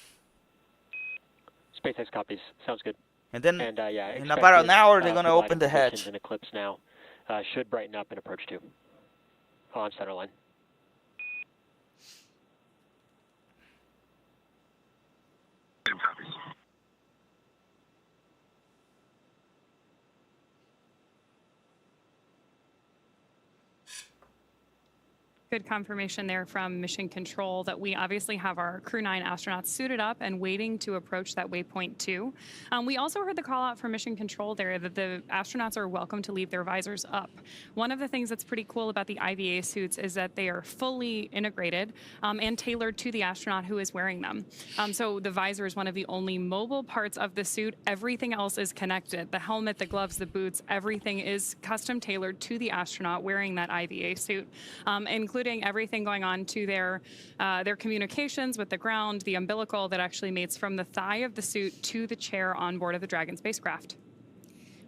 SpaceX copies. Sounds good. And then And yeah, in about an hour, they're going to providing open the conditions hatch. and eclipse now. Should brighten up in approach 2 on center line. Freedom copies. Good confirmation there from Mission Control that we obviously have our Crew-9 astronauts suited up and waiting to approach that waypoint 2. We also heard the call out from Mission Control there that the astronauts are welcome to leave their visors up. One of the things that's pretty cool about the IVA suits is that they are fully integrated and tailored to the astronaut who is wearing them. So the visor is one of the only mobile parts of the suit. Everything else is connected. The helmet, the gloves, the boots, everything is custom tailored to the astronaut wearing that IVA suit, including including everything going on to their communications with the ground, the umbilical that actually mates from the thigh of the suit to the chair on board of the Dragon spacecraft.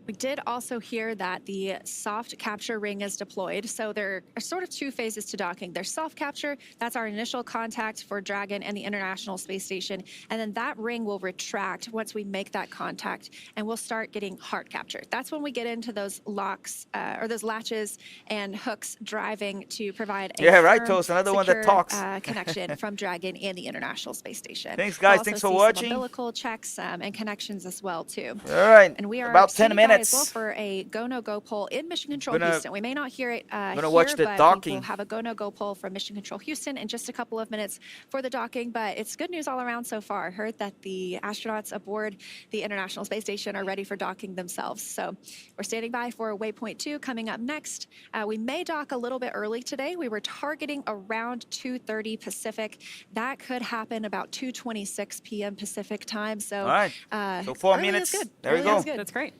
We did also hear that the soft capture ring is deployed. So there are sort of two phases to docking. There's soft capture, that's our initial contact for Dragon and the International Space Station. And then that ring will retract once we make that contact, and we'll start getting hard capture. That's when we get into those locks or those latches and hooks driving to provide a right, firm, Toast, another one that secure, talks. connection from Dragon and the International Space Station. Thanks, guys. We'll Thanks also for see watching. some umbilical checks and connections as well, too. All right. And we are about 10 minutes. as well for a go no go poll in Mission Control Houston. We may not hear it here, watch the but docking. we will have a go no go poll from Mission Control Houston in just a couple of minutes for the docking. But it's good news all around so far. I heard that the astronauts aboard the International Space Station are ready for docking themselves. So we're standing by for Waypoint 2 coming up next. We may dock a little bit early today. We were targeting around 2:30 Pacific. That could happen about 2:26 p.m. Pacific time. So, all right. So 4 minutes. Good. There we go. That's great.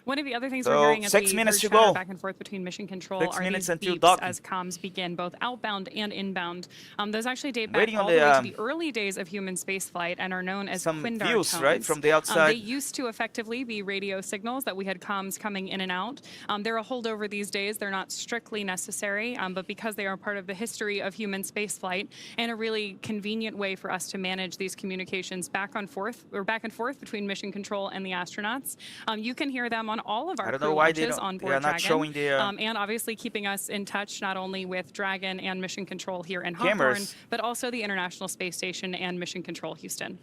One of the other things So we're hearing as 6 we minutes to chatter go. back and forth between Mission Control 6 are minutes these until beeps docking. as comms begin, both outbound and inbound. Those actually date back Waiting on all the way the, to the early days of human spaceflight and are known as some Quindar views, tones. right, from the outside. They used to effectively be radio signals that we had comms coming in and out. They're a holdover these days. They're not strictly necessary, but because they are part of the history of human spaceflight and a really convenient way for us to manage these communications back and forth between Mission Control and the astronauts, you can hear them on all of our crew launches on board not Dragon, showing the and obviously keeping us in touch not only with Dragon and Mission Control here in cameras. Hawthorne, but also the International Space Station and Mission Control Houston.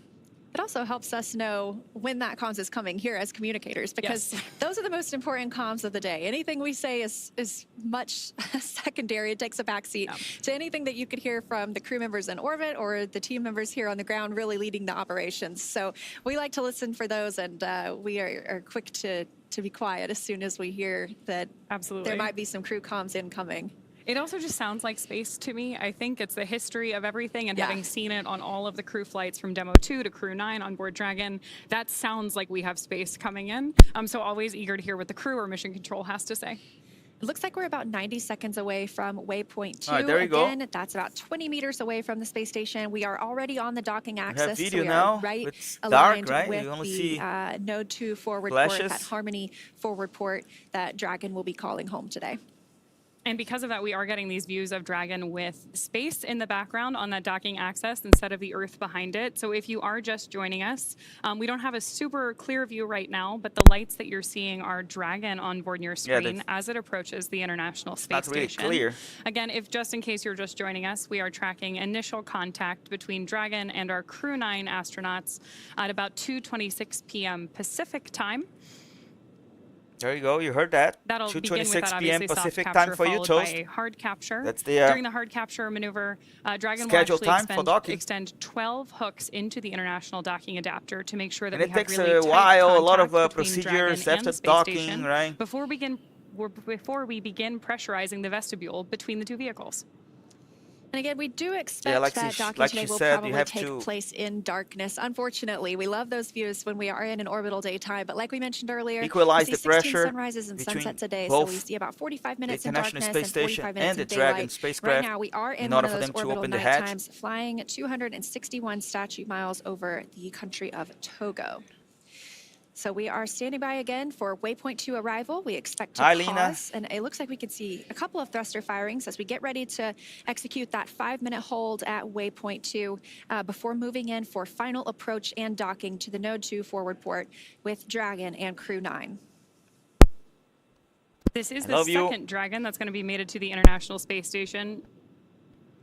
It also helps us know when that comms is coming here as communicators, because those are the most important comms of the day. Anything we say is much secondary. It takes a backseat to anything that you could hear from the crew members in orbit or the team members here on the ground really leading the operations. So we like to listen for those, and we are quick to be quiet as soon as we hear that there might be some crew comms incoming. It also just sounds like space to me. I think it's the history of everything, and having seen it on all of the crew flights from Demo 2 to Crew-9 on board Dragon, that sounds like we have space coming in. I'm so always eager to hear what the crew or Mission Control has to say. It looks like we're about 90 seconds away from Waypoint 2. All right, there you Again, go. That's about 20 meters away from the space station. We are already on the docking axis. We have video so we now. are right It's aligned dark, right? with You only the see Node 2 forward flashes. port, that Harmony forward port that Dragon will be calling home today. And because of that, we are getting these views of Dragon with space in the background on that docking axis instead of the Earth behind it. So if you are just joining us, we don't have a super clear view right now, but the lights that you're seeing are Dragon on board your screen as it approaches the International Space Station. Not really clear. Again, if just in case you're just joining us, we are tracking initial contact between Dragon and our Crew-9 astronauts at about 2:26 p.m. Pacific time. There you go. You heard that. That'll begin with 2:26 that, p.m. obviously, Pacific soft time capture for you, followed Toast. by a hard capture. That's the During the hard capture maneuver, Dragon will scheduled actually time for extend 12 hooks into the international docking adapter to make sure that And we it have takes really a tight while, a lot of contact between procedures Dragon and after the space docking, station right? before we begin pressurizing the vestibule between the two vehicles. And again, we do expect that docking today will probably take place in darkness. Unfortunately, we love those views when we are in an orbital daytime, but like we mentioned earlier, equalize we see the pressure 16 sunrises and sunsets a day, so we see about 45 minutes in darkness and 45 minutes in daylight. Right now, we are in one of those orbital night times, flying 261 statute miles over the country of Togo. So we are standing by again for Waypoint 2 arrival. We expect to pause, and it looks like we could see a couple of thruster firings as we get ready to execute that 5-minute hold at Waypoint 2 before moving in for final approach and docking to the Node 2 forward port with Dragon and Crew-9. This is the second Dragon that's going to be mated to the International Space Station.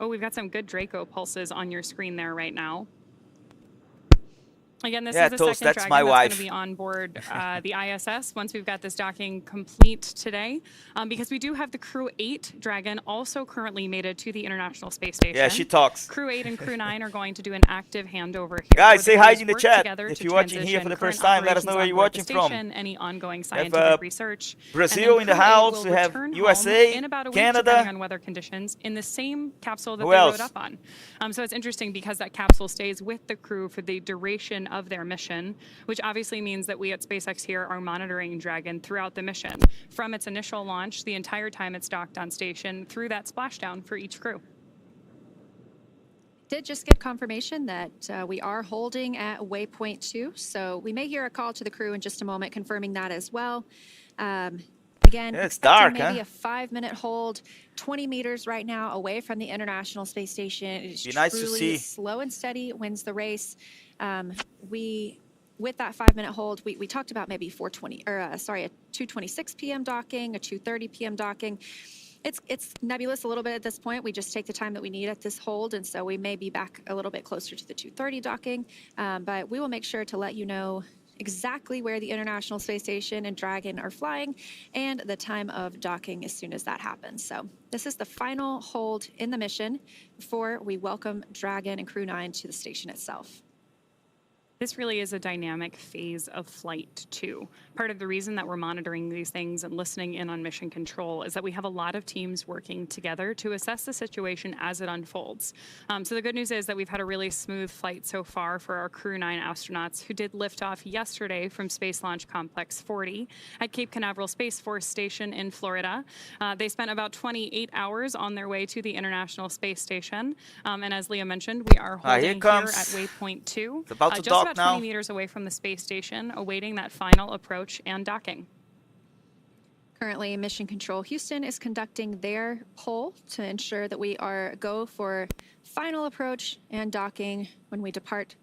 Oh, we've got some good Draco pulses on your screen there right now. Again, this is the second Dragon that's going to be on board the ISS once we've got this docking complete today, because we do have the Crew-8 Dragon also currently mated to the International Space Station. Yeah, she talks. Crew-8 and Crew-9 are going to do an active handover here. Guys, say hi in the chat. If you're watching here for the first time, let us know where you're watching from. Any ongoing scientific research. Brazil in the house. We have USA, in about a week, Canada. depending on weather conditions, in the same capsule that they rode up on. So it's interesting because that capsule stays with the crew for the duration of their mission, which obviously means that we at SpaceX here are monitoring Dragon throughout the mission, from its initial launch, the entire time it's docked on station, through that splashdown for each crew. Did just get confirmation that we are holding at waypoint 2, so we may hear a call to the crew in just a moment confirming that as well. Again, yeah, it's expecting dark, maybe a 5-minute hold, 20 meters right now away from the International Space Station. It is Be nice to truly see. slow and steady wins the race. With that 5-minute hold, we talked about maybe a 2:26 p.m. docking, a 2:30 p.m. docking. It's nebulous a little bit at this point. We just take the time that we need at this hold, and so we may be back a little bit closer to the 2:30 docking. But we will make sure to let you know exactly where the International Space Station and Dragon are flying and the time of docking as soon as that happens. So this is the final hold in the mission before we welcome Dragon and Crew-9 to the station itself. This really is a dynamic phase of flight, too. Part of the reason that we're monitoring these things and listening in on mission control is that we have a lot of teams working together to assess the situation as it unfolds. So the good news is that we've had a really smooth flight so far for our Crew-9 astronauts who did lift off yesterday from Space Launch Complex 40 at Cape Canaveral Space Force Station in Florida. They spent about 28 hours on their way to the International Space Station. And as Leah mentioned, we are holding here at waypoint 2. It's about to just dock about now. 20 meters away from the space station, awaiting that final approach and docking. Currently, Mission Control Houston is conducting their poll to ensure that we are go for final approach and docking when we depart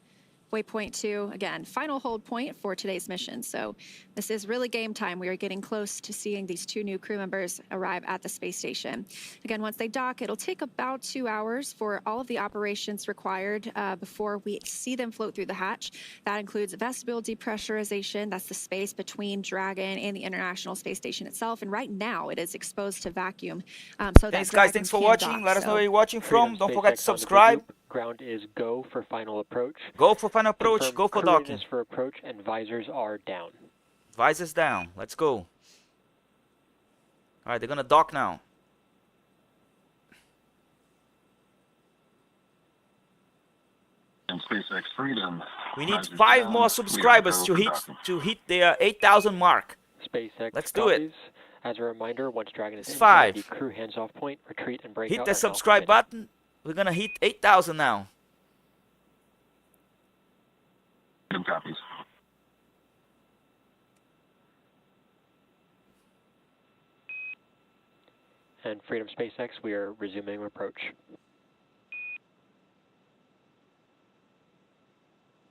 waypoint 2. Again, final hold point for today's mission. So this is really game time. We are getting close to seeing these 2 new crew members arrive at the space station. Again, once they dock, it'll take about 2 hours for all of the operations required before we see them float through the hatch. That includes vestibule depressurization. That's the space between Dragon and the International Space Station itself. And right now, it is exposed to vacuum. So thanks, guys. Thanks for watching. Let us know where you're watching from. Don't forget to subscribe. Ground is go for final approach. Go for final approach. Confirm go for docking. For approach and visors are down. Visors down. Let's go. All right, they're gonna dock now. And SpaceX Freedom. We need 5 more subscribers to hit the 8,000 mark. SpaceX. Let's do it. As a reminder, once Dragon is it's inside 5. the crew hands-off point, retreat and break hit out. the subscribe button. We're gonna hit 8,000 now. Good copies. And Freedom SpaceX, we are resuming approach.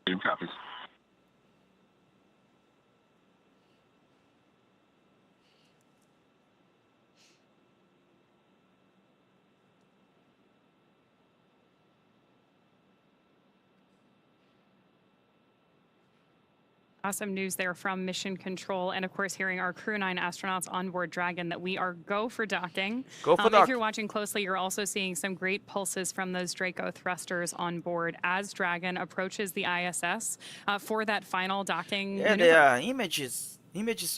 Good copies. Awesome news there from Mission Control, and of course hearing our Crew-9 astronauts on board Dragon that we are go for docking. Go for docking. If you're watching closely, you're also seeing some great pulses from those Draco thrusters on board as Dragon approaches the ISS for that final docking maneuver. The images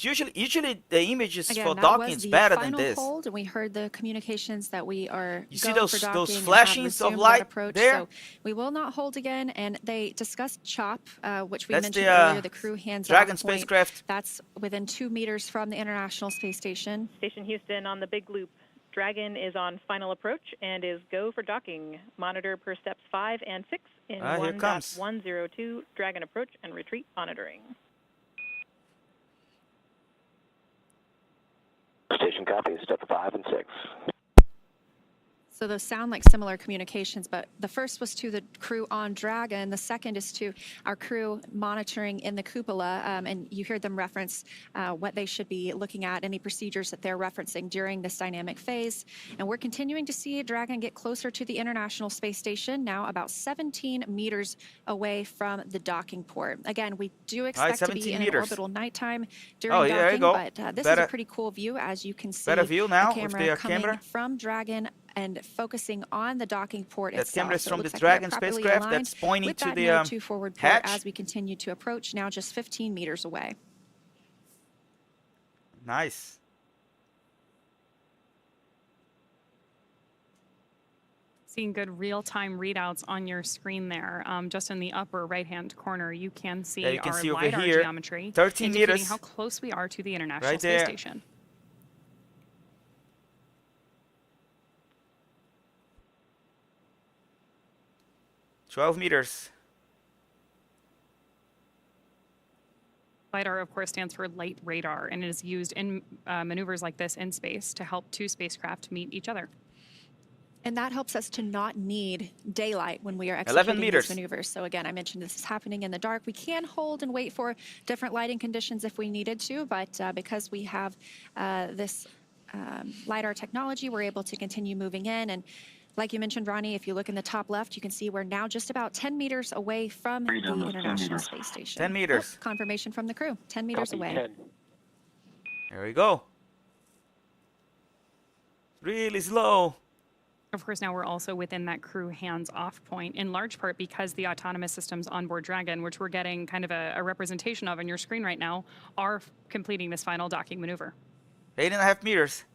usually the images again, for docking is better than this. Hold, and we heard the communications that we are you see those flashings of light approach, there? So we will not hold again, and they discussed CHOP, which we mentioned earlier, the crew hands-off Dragon point. spacecraft. That's within 2 meters from the International Space Station. Station Houston on the big loop. Dragon is on final approach and is go for docking. Monitor per steps 5 and 6 in 1.102. Dragon approach and retreat monitoring. Station copy, step 5 and 6. So those sound like similar communications, but the first was to the crew on Dragon. The second is to our crew monitoring in the cupola, and you heard them reference what they should be looking at, any procedures that they're referencing during this dynamic phase. And we're continuing to see Dragon get closer to the International Space Station, now about 17 meters away from the docking port. Again, we do expect to be in an orbital nighttime during docking, but this is a pretty cool view, as you can see. Better view now the with camera the coming camera from Dragon and focusing on the docking port that itself. camera is so from the like Dragon spacecraft that's pointing to the forward hatch. Port as we continue to approach, now just 15 meters away. Nice. Seeing good real-time readouts on your screen there. Just in the upper right-hand corner, you can see you can our see over LiDAR here, geometry, 13 indicating meters. how close we are to the International Right Space there. Station. $12 meters. LiDAR, of course, stands for Light Radar, and it is used in maneuvers like this in space to help two spacecraft meet each other. And that helps us to not need daylight when we are 11 executing meters. these maneuvers. So again, I mentioned this is happening in the dark. We can hold and wait for different lighting conditions if we needed to, but because we have this LiDAR technology, we're able to continue moving in. And like you mentioned, Ronnie, if you look in the top left, you can see we're now just about 10 meters away from the International Space Station. 10 meters. Oh, confirmation from the crew, 10 meters Copy, away. 10. There we go. Really slow. Of course, now we're also within that crew hands-off point, in large part because the autonomous systems on board Dragon, which we're getting kind of a representation of on your screen right now, are completing this final docking maneuver. 8.5 meters.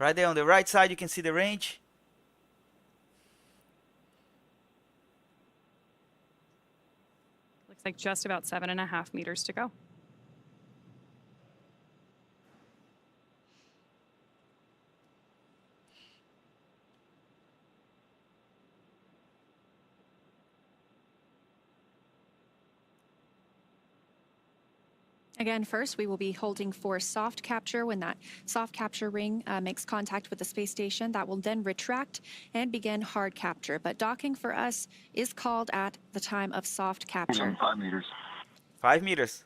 Right there on the right side, you can see the range. Looks like just about 7.5 meters to go. Again, first, we will be holding for soft capture. When that soft capture ring makes contact with the space station, that will then retract and begin hard capture. But docking for us is called at the time of soft capture. 5 meters. 5 meters.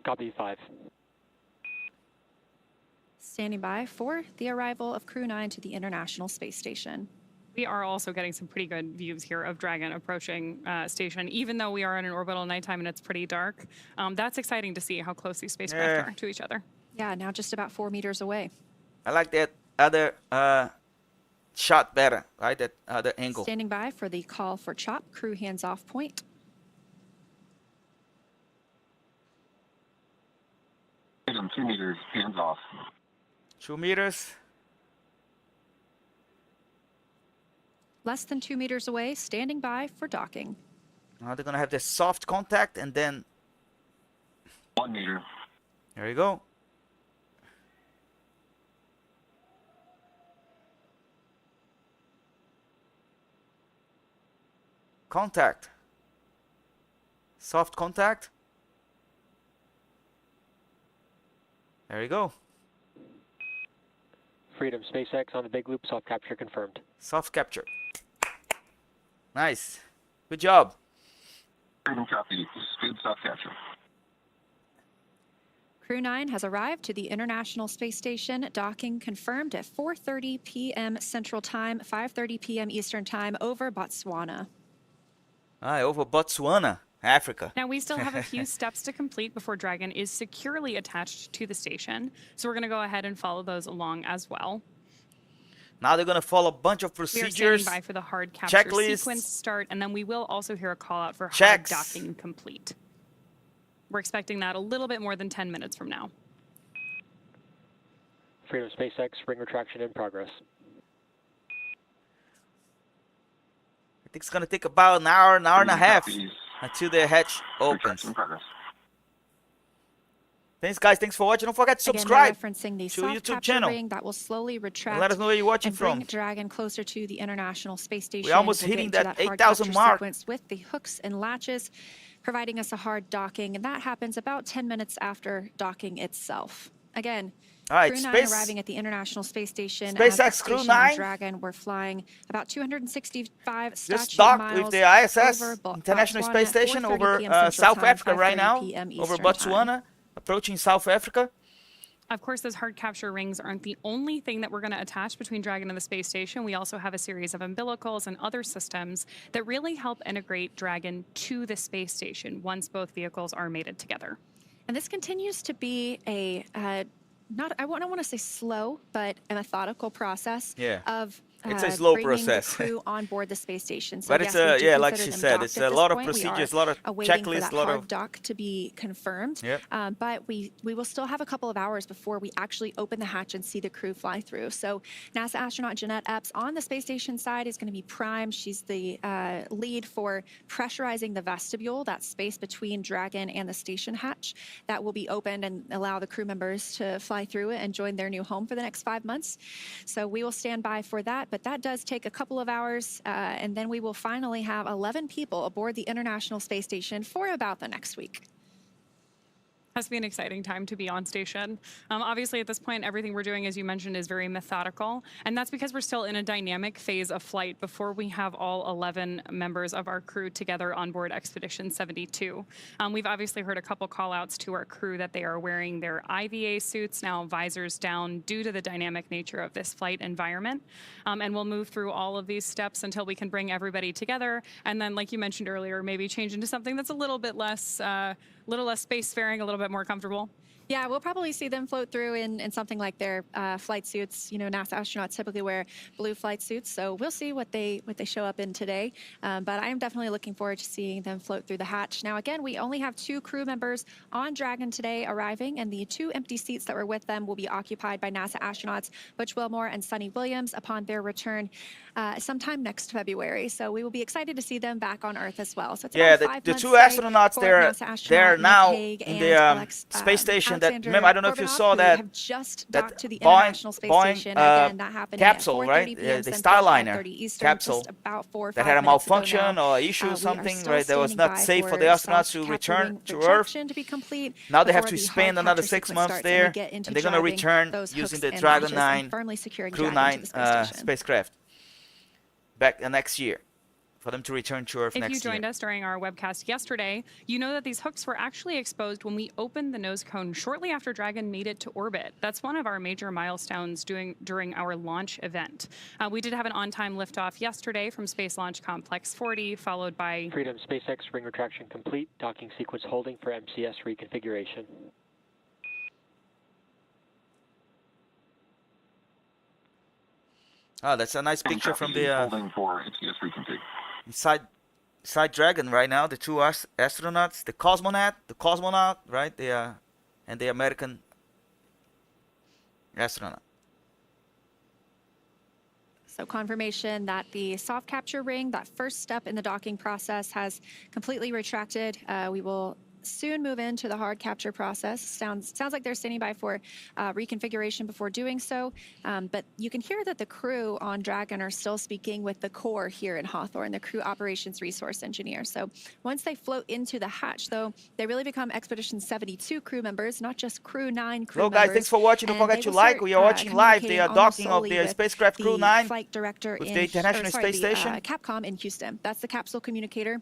Copy, 5. Standing by for the arrival of Crew-9 to the International Space Station. We are also getting some pretty good views here of Dragon approaching station, even though we are in an orbital nighttime and it's pretty dark. That's exciting to see how close these spacecraft are to each other. Yeah, now just about 4 meters away. I like that other shot better, right? That other angle. Standing by for the call for CHOP, crew hands-off point. Freedom, 2 meters, hands off. 2 meters. Less than 2 meters away, standing by for docking. Now they're gonna have this soft contact and then 1 meter. there you go. Contact. Soft contact. There you go. Freedom, SpaceX on the big loop, soft capture confirmed. Soft capture. Nice. Good job. Freedom, copy. Good soft capture. Crew-9 has arrived to the International Space Station. Docking confirmed at 4:30 p.m. Central Time, 5:30 p.m. Eastern Time over Botswana. Over Botswana, Africa. Now, we still have a few steps to complete before Dragon is securely attached to the station. So we're going to go ahead and follow those along as well. Now they're going to follow a bunch of We are procedures. standing by for the hard capture checklists, sequence start, and then we will also hear a call out for checks. hard docking complete. We're expecting that a little bit more than 10 minutes from now. Freedom, SpaceX, ring retraction in progress. I think it's going to take about an hour and a half Copies. until the hatch opens. Retraction in progress. Thanks, guys. Thanks for watching. Don't forget to Again, subscribe we're referencing the to soft YouTube capture channel. ring that will slowly retract And let us know where you're watching and bring from. Dragon closer to the International Space Station. We're almost We'll get hitting into that hard 8,000 capture mark. sequence with the hooks and latches, providing us a hard docking, and that happens about 10 minutes after docking itself. Again, All right, Crew-9 arriving at the International Space Station. SpaceX At the station Crew-9. on Dragon, we're flying about 265 Just statute docked miles with the ISS, over International Botswana, Space Station, 4:30 over p.m. Central South Time, Africa right 5:30 now, p.m. over Eastern Botswana, Time. approaching South Africa. Of course, those hard capture rings aren't the only thing that we're going to attach between Dragon and the space station. We also have a series of umbilicals and other systems that really help integrate Dragon to the space station once both vehicles are mated together. And this continues to be a I don't want to say slow, but a methodical process Yeah. of it's a slow bringing process. the crew on board the space station. So But yes, it's we do yeah, like consider she them said, docked it's at a this lot of point. We procedures, are a lot of awaiting for checklists, that a lot hard of. dock to be confirmed. Yep. But we will still have a couple of hours before we actually open the hatch and see the crew fly through. So NASA astronaut Jeanette Epps on the space station side is going to be prime. She's the lead for pressurizing the vestibule, that space between Dragon and the station hatch, that will be opened and allow the crew members to fly through it and join their new home for the next 5 months. So we will stand by for that, but that does take a couple of hours, and then we will finally have 11 people aboard the International Space Station for about the next week. Has to be an exciting time to be on station. Obviously, at this point, everything we're doing, as you mentioned, is very methodical, and that's because we're still in a dynamic phase of flight before we have all 11 members of our crew together on board Expedition 72. We've obviously heard a couple call-outs to our crew that they are wearing their IVA suits, now visors down, due to the dynamic nature of this flight environment, and we'll move through all of these steps until we can bring everybody together, and then, like you mentioned earlier, maybe change into something that's a little bit less spacefaring, a little bit more comfortable. Yeah, we'll probably see them float through in something like their flight suits. You know, NASA astronauts typically wear blue flight suits, so we'll see what they show up in today. But I am definitely looking forward to seeing them float through the hatch. Now, again, we only have 2 crew members on Dragon today arriving, and the 2 empty seats that were with them will be occupied by NASA astronauts Butch Wilmore and Sunny Williams upon their return sometime next February. So we will be excited to see them back on Earth as well. So it's Yeah, about the 5 2 months astronauts, they're now in the space station. That, remember, I don't know if you saw that. Have just docked to the Boeing, International Space Station. Again, that happened capsule, at 4:30 right? p.m. The Central, Starliner 5:30 Eastern, capsule just about 4 or 5 that had a minutes ago malfunction now. or issue, We are something, still right? That was standing not by safe for the astronauts to soft return capturing to Earth. retraction to be complete Now they have before to the spend hard another capture 6 sequence months starts, there, and we get into and they're going to driving return those using hooks the and Dragon latches 9, and firmly securing Dragon Crew-9 to the space station. spacecraft back next year, for them to return to Earth next year. If you joined us during our webcast yesterday, you know that these hooks were actually exposed when we opened the nose cone shortly after Dragon made it to orbit. That's one of our major milestones during our launch event. We did have an on-time liftoff yesterday from Space Launch Complex 40, followed by Freedom SpaceX ring retraction complete, docking sequence holding for MCS reconfiguration. Oh, that's a nice picture from the holding for MCS reconfig. inside Dragon right now. The 2 astronauts, the cosmonaut, right? And the American astronaut. So confirmation that the soft capture ring, that first step in the docking process, has completely retracted. We will soon move into the hard capture process. Sounds like they're standing by for reconfiguration before doing so. But you can hear that the crew on Dragon are still speaking with the core here in Hawthorne, the crew operations resource engineer. So once they float into the hatch, though, they really become Expedition 72 crew members, not just Crew-9 crew members. Hello guys, thanks for watching. Don't forget to like. We are watching live the docking of the spacecraft Crew-9 flight director with in, the International Space Station. Capcom in Houston. That's the capsule communicator.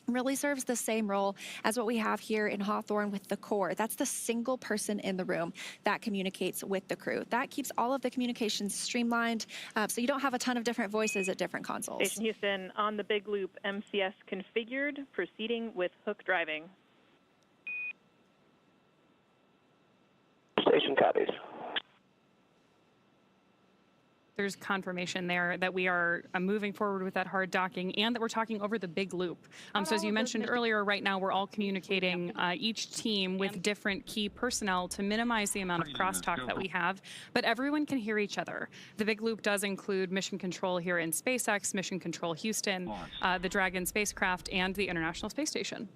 Really serves the same role as what we have here in Hawthorne with the core. That's the single person in the room that communicates with the crew. That keeps all of the communications streamlined, so you don't have a ton of different voices at different consoles. Station Houston, on the big loop, MCS configured, proceeding with hook driving. Station copies. there's confirmation there that we are moving forward with that hard docking and that we're talking over the big loop. So as you mentioned earlier, right now we're all communicating each team with different key personnel to minimize the amount of crosstalk that we have, but everyone can hear each other. The big loop does include mission control here in SpaceX, mission control Houston, the Dragon spacecraft, and the International Space Station.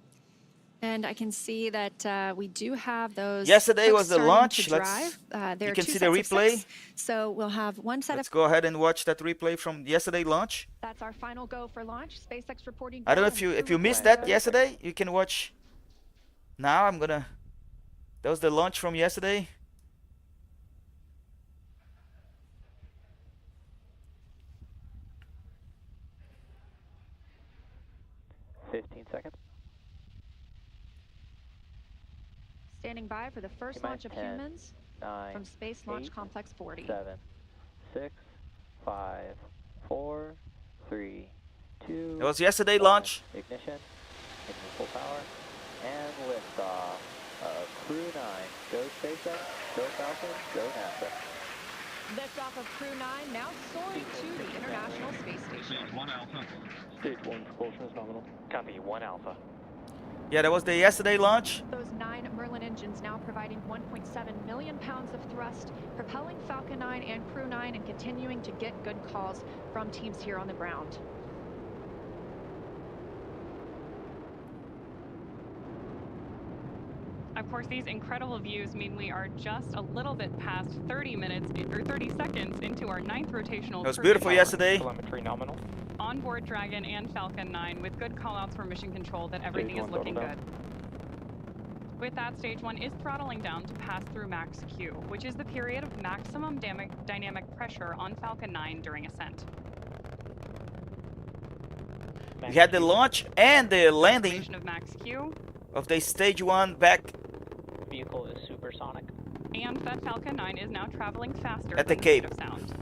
And I can see that we do have those. Yesterday was the launch. You can see the replay. So we'll have one set Let's go ahead and watch that replay from yesterday launch. That's our final go for launch. SpaceX reporting. I don't know if you missed that yesterday. You can watch now. That was the launch from yesterday. Seconds. Standing by for the first launch of humans from Space Launch Complex 40. 7, 6, 5, 4, 3, 2. It was yesterday launch. Ignition, full power, and liftoff of Crew-9. Go SpaceX, go Falcon, go NASA. Liftoff of Crew-9 now soaring to the International Space Station. Stage 1 Alpha. Stage 1 propulsion is nominal. Copy, 1 Alpha. Yeah, that was the yesterday launch. Those 9 Merlin engines now providing 1.7 million pounds of thrust, propelling Falcon 9 and Crew-9 and continuing to get good calls from teams here on the ground. Of course, these incredible views mean we are just a little bit past 30 minutes or 30 seconds into our 9th rotational. It was beautiful yesterday. Telemetry nominal. Onboard Dragon and Falcon 9 with good callouts for mission control that everything is looking good. With that, stage 1 is throttling down to pass through max Q, which is the period of maximum dynamic pressure on Falcon 9 during ascent. We had the launch and the landing Of max Q. Of the stage 1 back. Vehicle is supersonic. And that Falcon 9 is now traveling faster at the than Cape. Speed of sound.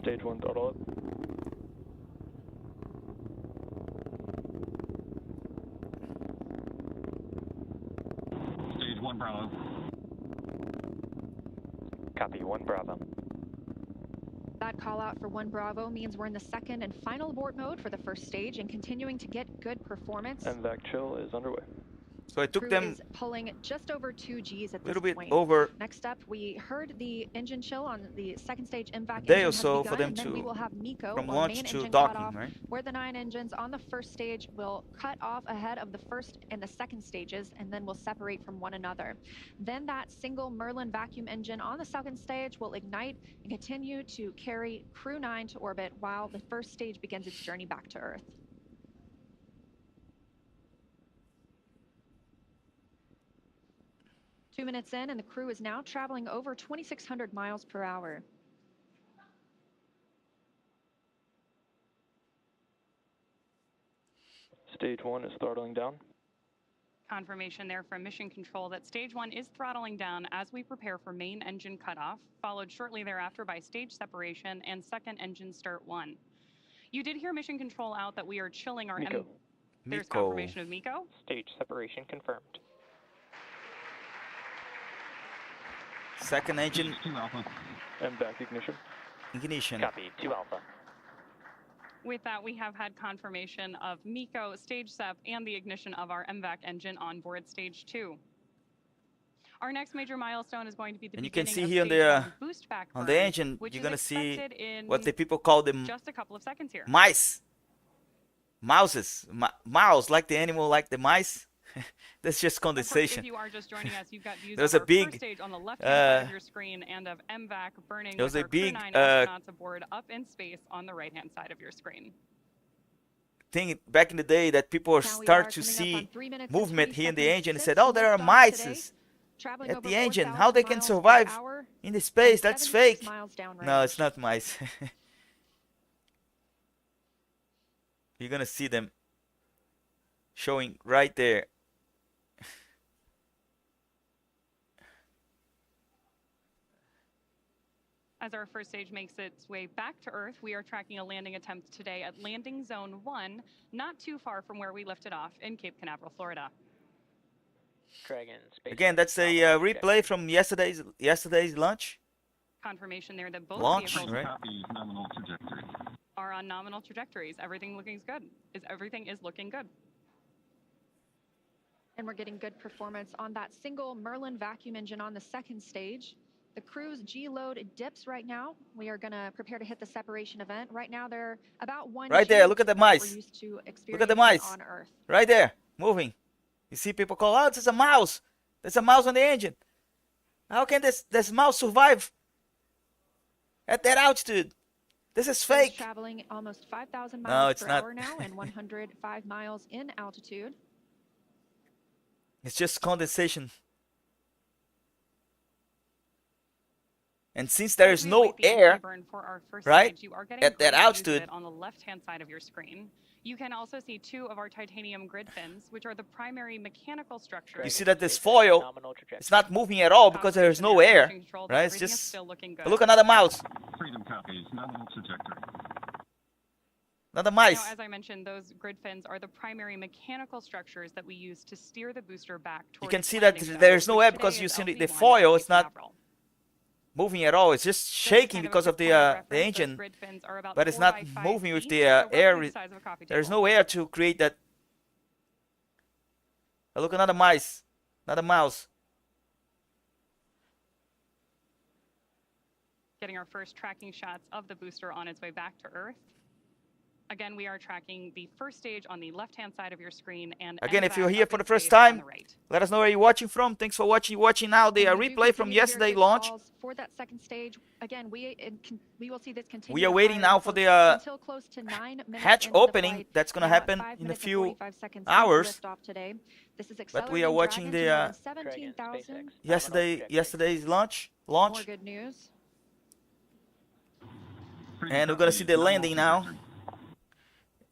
Stage 1 throttle up. Stage 1 Bravo. Copy, 1 Bravo. That call out for 1 Bravo means we're in the second and final abort mode for the first stage and continuing to get good performance. MVAC chill is underway. So it took Crew them is pulling just over 2 Gs at a little this bit point. over Next up, we heard the engine chill on the second stage MVAC. a day engine or has so begun, for them and then to we will have MECO, from or launch main to engine docking, cutoff, right? where the 9 engines on the first stage will cut off ahead of the first and the second stages, and then will separate from one another. Then that single Merlin vacuum engine on the second stage will ignite and continue to carry Crew-9 to orbit while the first stage begins its journey back to Earth. Two minutes in, and the crew is now traveling over 2,600 miles per hour. Stage 1 is throttling down. Confirmation there from mission control that stage 1 is throttling down as we prepare for main engine cutoff, followed shortly thereafter by stage separation and second engine start 1. You did hear mission control out that we are chilling our MECO. There's MECO. confirmation of MECO. Stage separation confirmed. second engine 2 Alpha. MVAC ignition. ignition. Copy, 2 Alpha. With that, we have had confirmation of MECO, stage SEP, and the ignition of our MVAC engine on board stage 2. Our next major milestone is going to be the And you can beginning see of here on stage the 1 boost back on burn, the engine, which you're is gonna see expected in what the people call the just a couple of seconds here. mice. Mouses. Mouse, like the animal, like the mice. That's just Of course, condensation. if you are just joining us, you've got views There's of a our big, first stage on the left-hand side of your screen and of MVAC burning there was with a our big, Crew-9 astronauts aboard up in space on the right-hand side of your screen. Thing back in the day that people Now we start are to coming up see on 3 minutes and movement 20 here in the seconds engine and since said, oh, there are liftoff mice today, traveling at over the engine. How 4,000 they can miles per survive hour in the space? and That's 76 fake. miles downrange. No, it's not mice. You're gonna see them showing right there. As our first stage makes its way back to Earth, we are tracking a landing attempt today at landing zone 1, not too far from where we lifted off in Cape Canaveral, Florida. Dragon space. Again, that's a replay from yesterday's launch. Confirmation there that both Launch, vehicles right? Copy, nominal trajectory. are on nominal trajectories. Everything is looking good. And we're getting good performance on that single Merlin vacuum engine on the second stage. The crew's G-load dips right now. We are going to prepare to hit the separation event. Right now, they're about 1 Right G there, look at the that we're mice. used to Look at the experiencing mice. on Earth. Right there, moving. You see people call, oh, there's a mouse. There's a mouse on the engine. How can this mouse survive at that altitude? This is It's fake. traveling almost 5,000 No, miles it's per not. hour now and 105 miles in altitude. It's just condensation. And since there is As we no await the air, entry burn for our first right, stage, you are getting at that great views of altitude, it on the left-hand side of your screen. You can also see 2 of our titanium grid fins, which are the primary mechanical structures. you see that this foil, it's not moving at all because there is no air, right? It's just, still looking good. look, another mouse. Freedom copies, nominal trajectory. Nada mais. Now, as I mentioned, those grid fins are the primary mechanical structures that we use to steer the booster back towards. You can see that there's no air because you see the foil is not moving at all. It's just shaking because of the engine, but it's not moving with the air. There's no air to create that. Look, another mouse. Getting our first tracking shots of the booster on its way back to Earth. Again, we are tracking the first stage on the left-hand side of your screen. And again, if you're here for the first time, let us know where you're watching from. Thanks for watching. You're watching now the replay from yesterday's launch. For that second stage, again, we will see this continue. We are waiting now for the hatch opening. That's going to happen in a few hours. But we are watching the yesterday's launch. More good news. And we're going to see the landing now.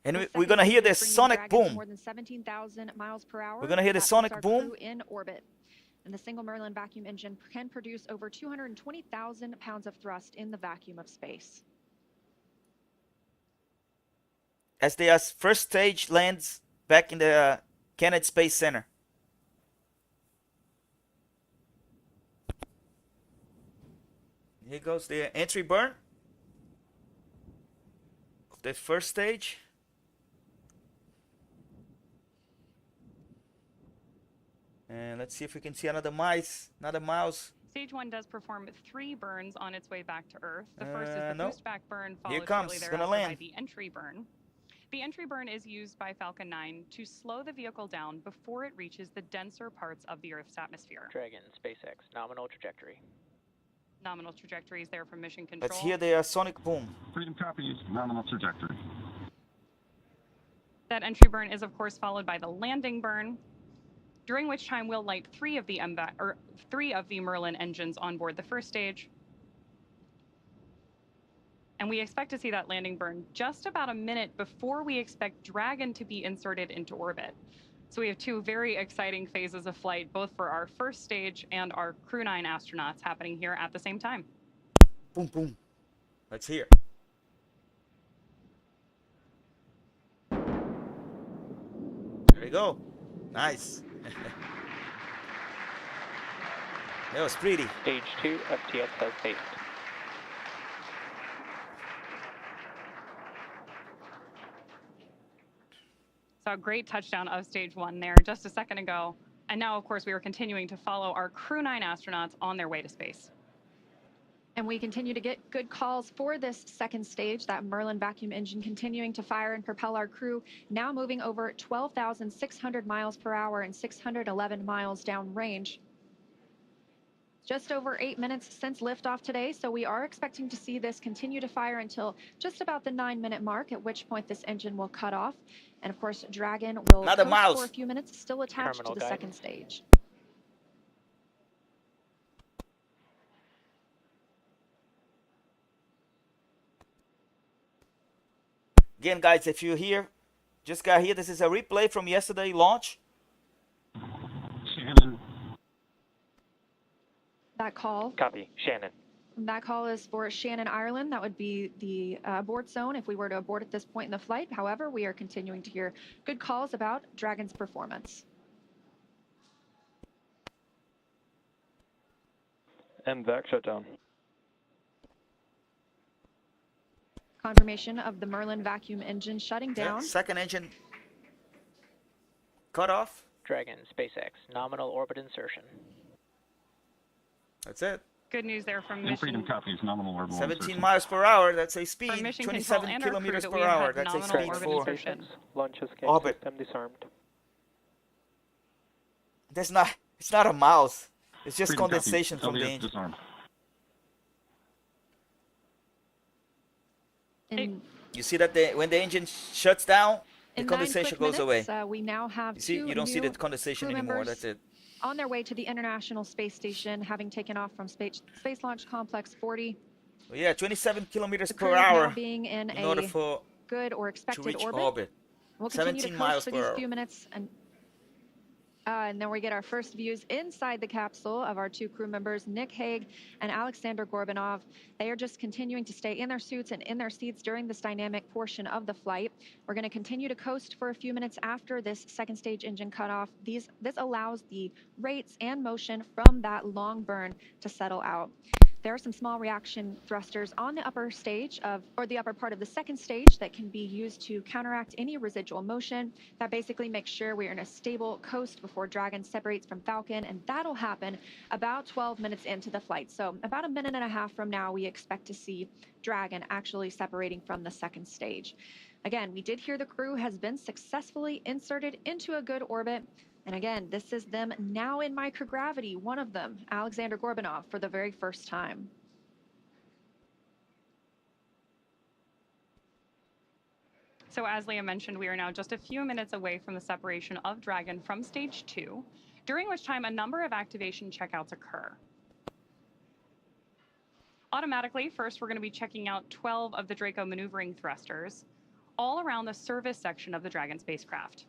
And we're going to hear the sonic boom. More than 17,000 miles per hour. We're going to hear the sonic boom. In orbit. And the single Merlin vacuum engine can produce over 220,000 pounds of thrust in the vacuum of space. As the first stage lands back in the Kennedy Space Center. Here goes the entry burn of the first stage. And let's see if we can see another mouse. Stage 1 does perform 3 burns on its way back to Earth. The first is the boost back burn, followed shortly thereafter by the entry burn. The entry burn is used by Falcon 9 to slow the vehicle down before it reaches the denser parts of the Earth's atmosphere. Dragon, SpaceX, nominal trajectory. Nominal trajectory is there from mission control. Let's hear the sonic boom. Freedom copies, nominal trajectory. That entry burn is, of course, followed by the landing burn, during which time we'll light 3 of the Merlin engines on board the first stage. And we expect to see that landing burn just about a minute before we expect Dragon to be inserted into orbit. So we have 2 very exciting phases of flight, both for our first stage and our Crew-9 astronauts happening here at the same time. Boom, boom. Let's hear. There we go. Nice. That was pretty. Stage 2, FTS has based. So a great touchdown of stage 1 there just a second ago. And now, of course, we are continuing to follow our Crew-9 astronauts on their way to space. And we continue to get good calls for this second stage, that Merlin vacuum engine continuing to fire and propel our crew, now moving over 12,600 miles per hour and 611 miles downrange. Just over 8 minutes since liftoff today, so we are expecting to see this continue to fire until just about the 9-minute mark, at which point this engine will cut off. And of course, Dragon will coast for a few minutes, still attached to the second stage. Again, guys, if you're here, just got here, this is a replay from yesterday's launch. Shannon. That call. Copy, Shannon. That call is for Shannon, Ireland. That would be the abort zone if we were to abort at this point in the flight. However, we are continuing to hear good calls about Dragon's performance. MVAC shutdown. Confirmation of the Merlin vacuum engine shutting down. Second engine cut off. Dragon, SpaceX, nominal orbit insertion. That's it. Good news there from mission. Freedom copies, nominal orbit 17 miles per hour, that's a speed. 27 kilometers per hour, that's a speed for Launch escape orbit. system disarmed. It's not a mouse. It's just Freedom condensation copies. from the LDS engine. disarmed. You see that when the engine shuts down, the condensation goes away. We now have you see, you don't see the condensation anymore. That's it. On their way to the International Space Station, having taken off from Space Launch Complex 40. Well, yeah, 27 kilometers per hour being in order for good or expected to reach orbit. orbit. We'll continue 17 to miles for per these hour. few minutes, and And then we get our first views inside the capsule of our two crew members, Nick Hague and Alexander Gorbanov. They are just continuing to stay in their suits and in their seats during this dynamic portion of the flight. We're going to continue to coast for a few minutes after this second stage engine cutoff. This allows the rates and motion from that long burn to settle out. There are some small reaction thrusters on the upper stage the upper part of the second stage that can be used to counteract any residual motion. That basically makes sure we're in a stable coast before Dragon separates from Falcon, and that'll happen about 12 minutes into the flight. So about a minute and a half from now, we expect to see Dragon actually separating from the second stage. Again, we did hear the crew has been successfully inserted into a good orbit. And again, this is them now in microgravity, one of them, Alexander Gorbanov, for the very first time. So as Leah mentioned, we are now just a few minutes away from the separation of Dragon from stage 2, during which time a number of activation checkouts occur. Automatically, first we're going to be checking out 12 of the Draco maneuvering thrusters, all around the service section of the Dragon spacecraft.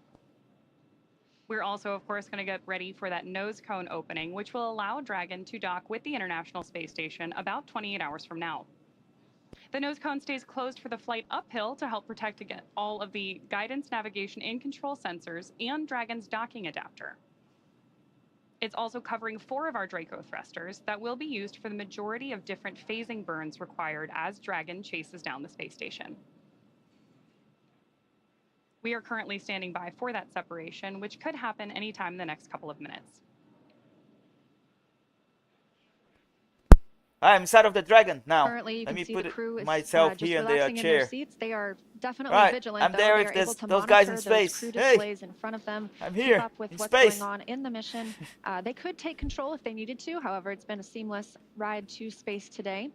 We're also, of course, going to get ready for that nose cone opening, which will allow Dragon to dock with the International Space Station about 28 hours from now. The nose cone stays closed for the flight uphill to help protect against all of the guidance, navigation, and control sensors and Dragon's docking adapter. It's also covering 4 of our Draco thrusters that will be used for the majority of different phasing burns required as Dragon chases down the space station. We are currently standing by for that separation, which could happen anytime in the next couple of minutes. I'm inside of the Dragon now. Currently, you Let can me see put the crew is myself just here in the relaxing in their chair. seats. They are definitely Right, vigilant. I'm there They if are there's able to those guys in monitor those space. crew Hey, displays in front of them. I'm Keep here up with in what's space. going on in the mission. They could take control if they needed to. However, it's been a seamless ride to space today.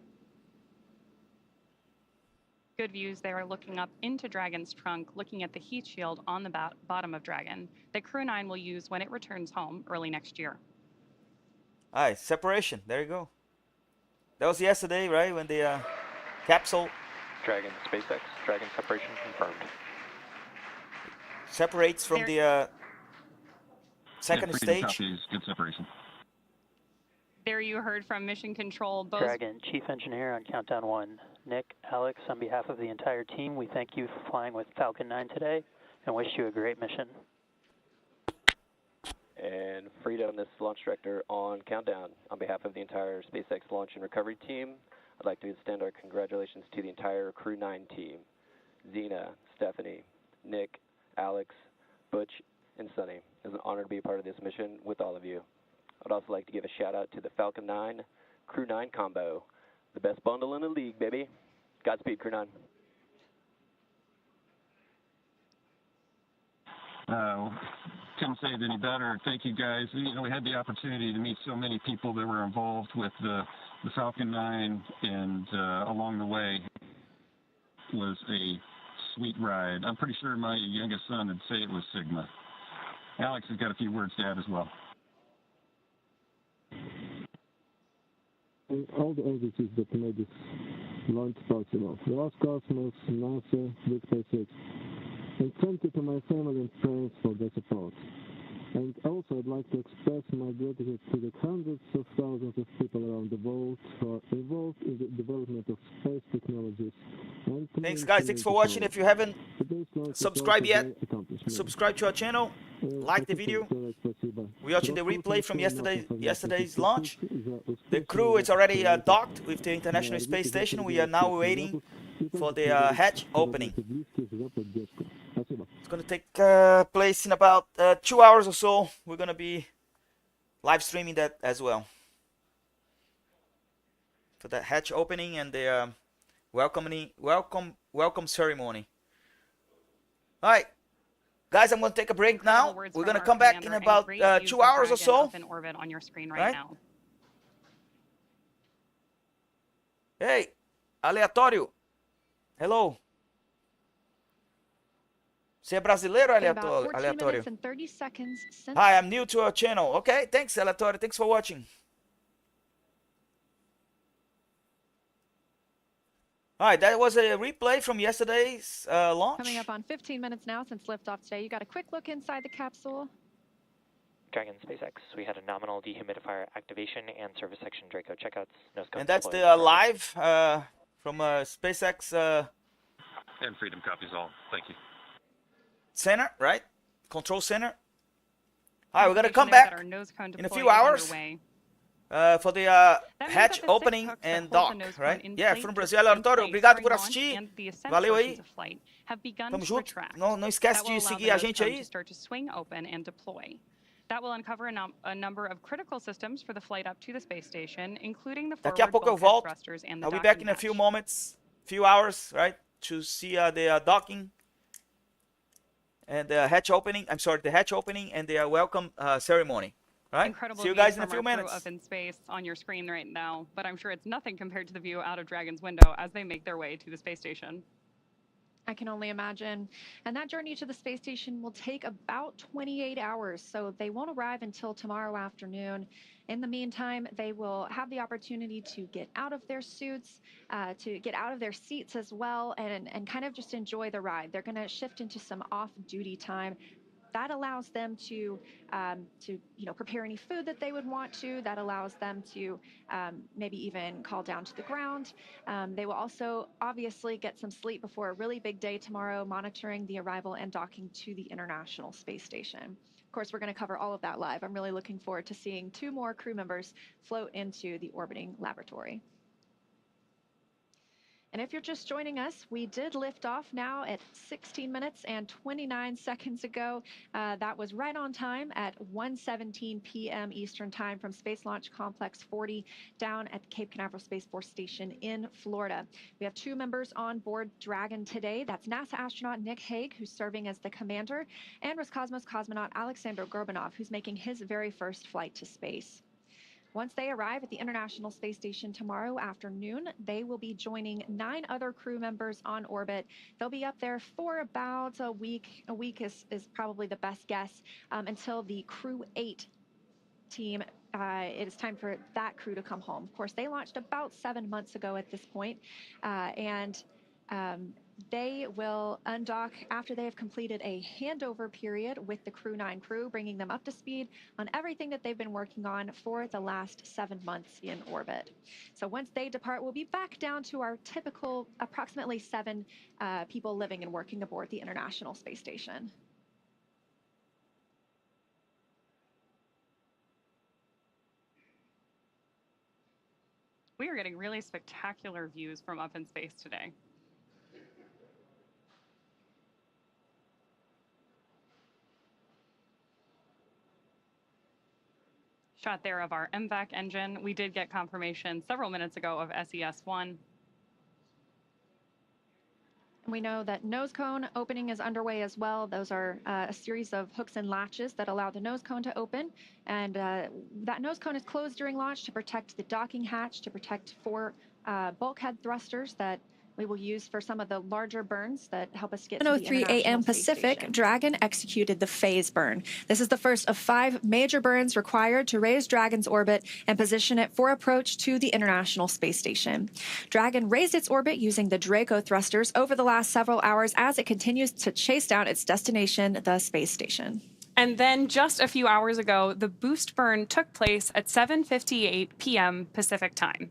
Good views there, looking up into Dragon's trunk, looking at the heat shield on the bottom of Dragon that Crew-9 will use when it returns home early next year. Alright, separation. There you go. That was yesterday, right? When the capsule Dragon SpaceX, Dragon separation confirmed. separates from the second freedom stage. Copies. Good separation. There you heard from Mission Control. Dragon, Chief Engineer on Countdown 1. Nick, Alex, on behalf of the entire team, we thank you for flying with Falcon 9 today and wish you a great mission. And Freedom, this is Launch Director on Countdown. On behalf of the entire SpaceX Launch and Recovery team, I'd like to extend our congratulations to the entire Crew-9 team. Zena, Stephanie, Nick, Alex, Butch, and Sunny. It's an honor to be a part of this mission with all of you. I'd also like to give a shout out to the Falcon 9 Crew-9 combo. The best bundle in the league, baby. Godspeed, Crew-9. Couldn't say it any better. Thank you guys. You know, we had the opportunity to meet so many people that were involved with the Falcon 9, and along the way was a sweet ride. I'm pretty sure my youngest son would say it was Sigma. Alex has got a few words to add as well. All the entities that made this launch possible. Roscosmos, NASA, Big SpaceX. And thank you to my family and friends for their support. And also I'd like to express my gratitude to the hundreds of thousands of people around the world who are involved in the development of space technologies. And thanks guys, thanks for watching. If you haven't subscribed yet, subscribe to our channel, like the video. We're watching the replay from yesterday's launch. The crew is already docked with the International Space Station. We are now waiting for the hatch opening. It's going to take place in about 2 hours or so. We're going to be live streaming that as well. For that hatch opening and the welcome ceremony. Alright, guys, I'm going to take a break now. We're going to come back in about 2 hours or so. In orbit on your screen right now. Hey, aleatório. Hello. Você é brasileiro ou aleatório? Hi, I'm new to our channel. Okay, thanks, aleatório. Thanks for watching. Alright, that was a replay from yesterday's launch. Coming up on 15 minutes now since liftoff today. You got a quick look inside the capsule. Dragon SpaceX, we had a nominal dehumidifier activation and service section Draco checkouts. Nose cone And that's deployed. the live from SpaceX And Freedom copies all. Thank you. center, right? Control center. All right, we're gonna come back in a few hours for the hatch opening and dock, right? Yeah, from Brasil, Arturo, obrigado por assistir. Valeu aí. Tamo junto. Não esquece de seguir a gente aí. That will uncover a number of critical systems for the flight up to the space station, including the Daqui a pouco eu volto. I'll be back in a few moments, few hours, right, to see the docking and the hatch opening. I'm sorry, the hatch opening and the welcome ceremony. Right? Incredible see you guys in a from few our crew minutes. Up in space on your screen right now, but I'm sure it's nothing compared to the view out of Dragon's window as they make their way to the space station. I can only imagine. And that journey to the space station will take about 28 hours, so they won't arrive until tomorrow afternoon. In the meantime, they will have the opportunity to get out of their suits, to get out of their seats as well, and kind of just enjoy the ride. They're going to shift into some off-duty time. That allows them to prepare any food that they would want to. That allows them to maybe even call down to the ground. They will also obviously get some sleep before a really big day tomorrow, monitoring the arrival and docking to the International Space Station. Of course, we're going to cover all of that live. I'm really looking forward to seeing 2 more crew members float into the orbiting laboratory. And if you're just joining us, we did lift off now at 16 minutes and 29 seconds ago. That was right on time at 1:17 p.m. Eastern Time from Space Launch Complex 40 down at Cape Canaveral Space Force Station in Florida. We have 2 members on board Dragon today. That's NASA astronaut Nick Hague, who's serving as the commander, and Roscosmos cosmonaut Alexander Gorbanov, who's making his very first flight to space. Once they arrive at the International Space Station tomorrow afternoon, they will be joining 9 other crew members on orbit. They'll be up there for about a week. A week is probably the best guess until the Crew-9 team. It is time for that crew to come home. Of course, they launched about 7 months ago at this point, they will undock after they have completed a handover period with the Crew-9 crew, bringing them up to speed on everything that they've been working on for the last 7 months in orbit. So once they depart, we'll be back down to our typical approximately 7 people living and working aboard the International Space Station. We are getting really spectacular views from up in space today. Shot there of our MVAC engine. We did get confirmation several minutes ago of SES-1. We know that nose cone opening is underway as well. Those are a series of hooks and latches that allow the nose cone to open. And that nose cone is closed during launch to protect the docking hatch, to protect 4 bulkhead thrusters that we will use for some of the larger burns that help us get to the 1:03 a.m. Pacific, Dragon executed the phase burn. This is the first of 5 major burns required to raise Dragon's orbit and position it for approach to the International Space Station. Dragon raised its orbit using the Draco thrusters over the last several hours as it continues to chase down its destination, the space station. And then just a few hours ago, the boost burn took place at 7:58 p.m. Pacific time.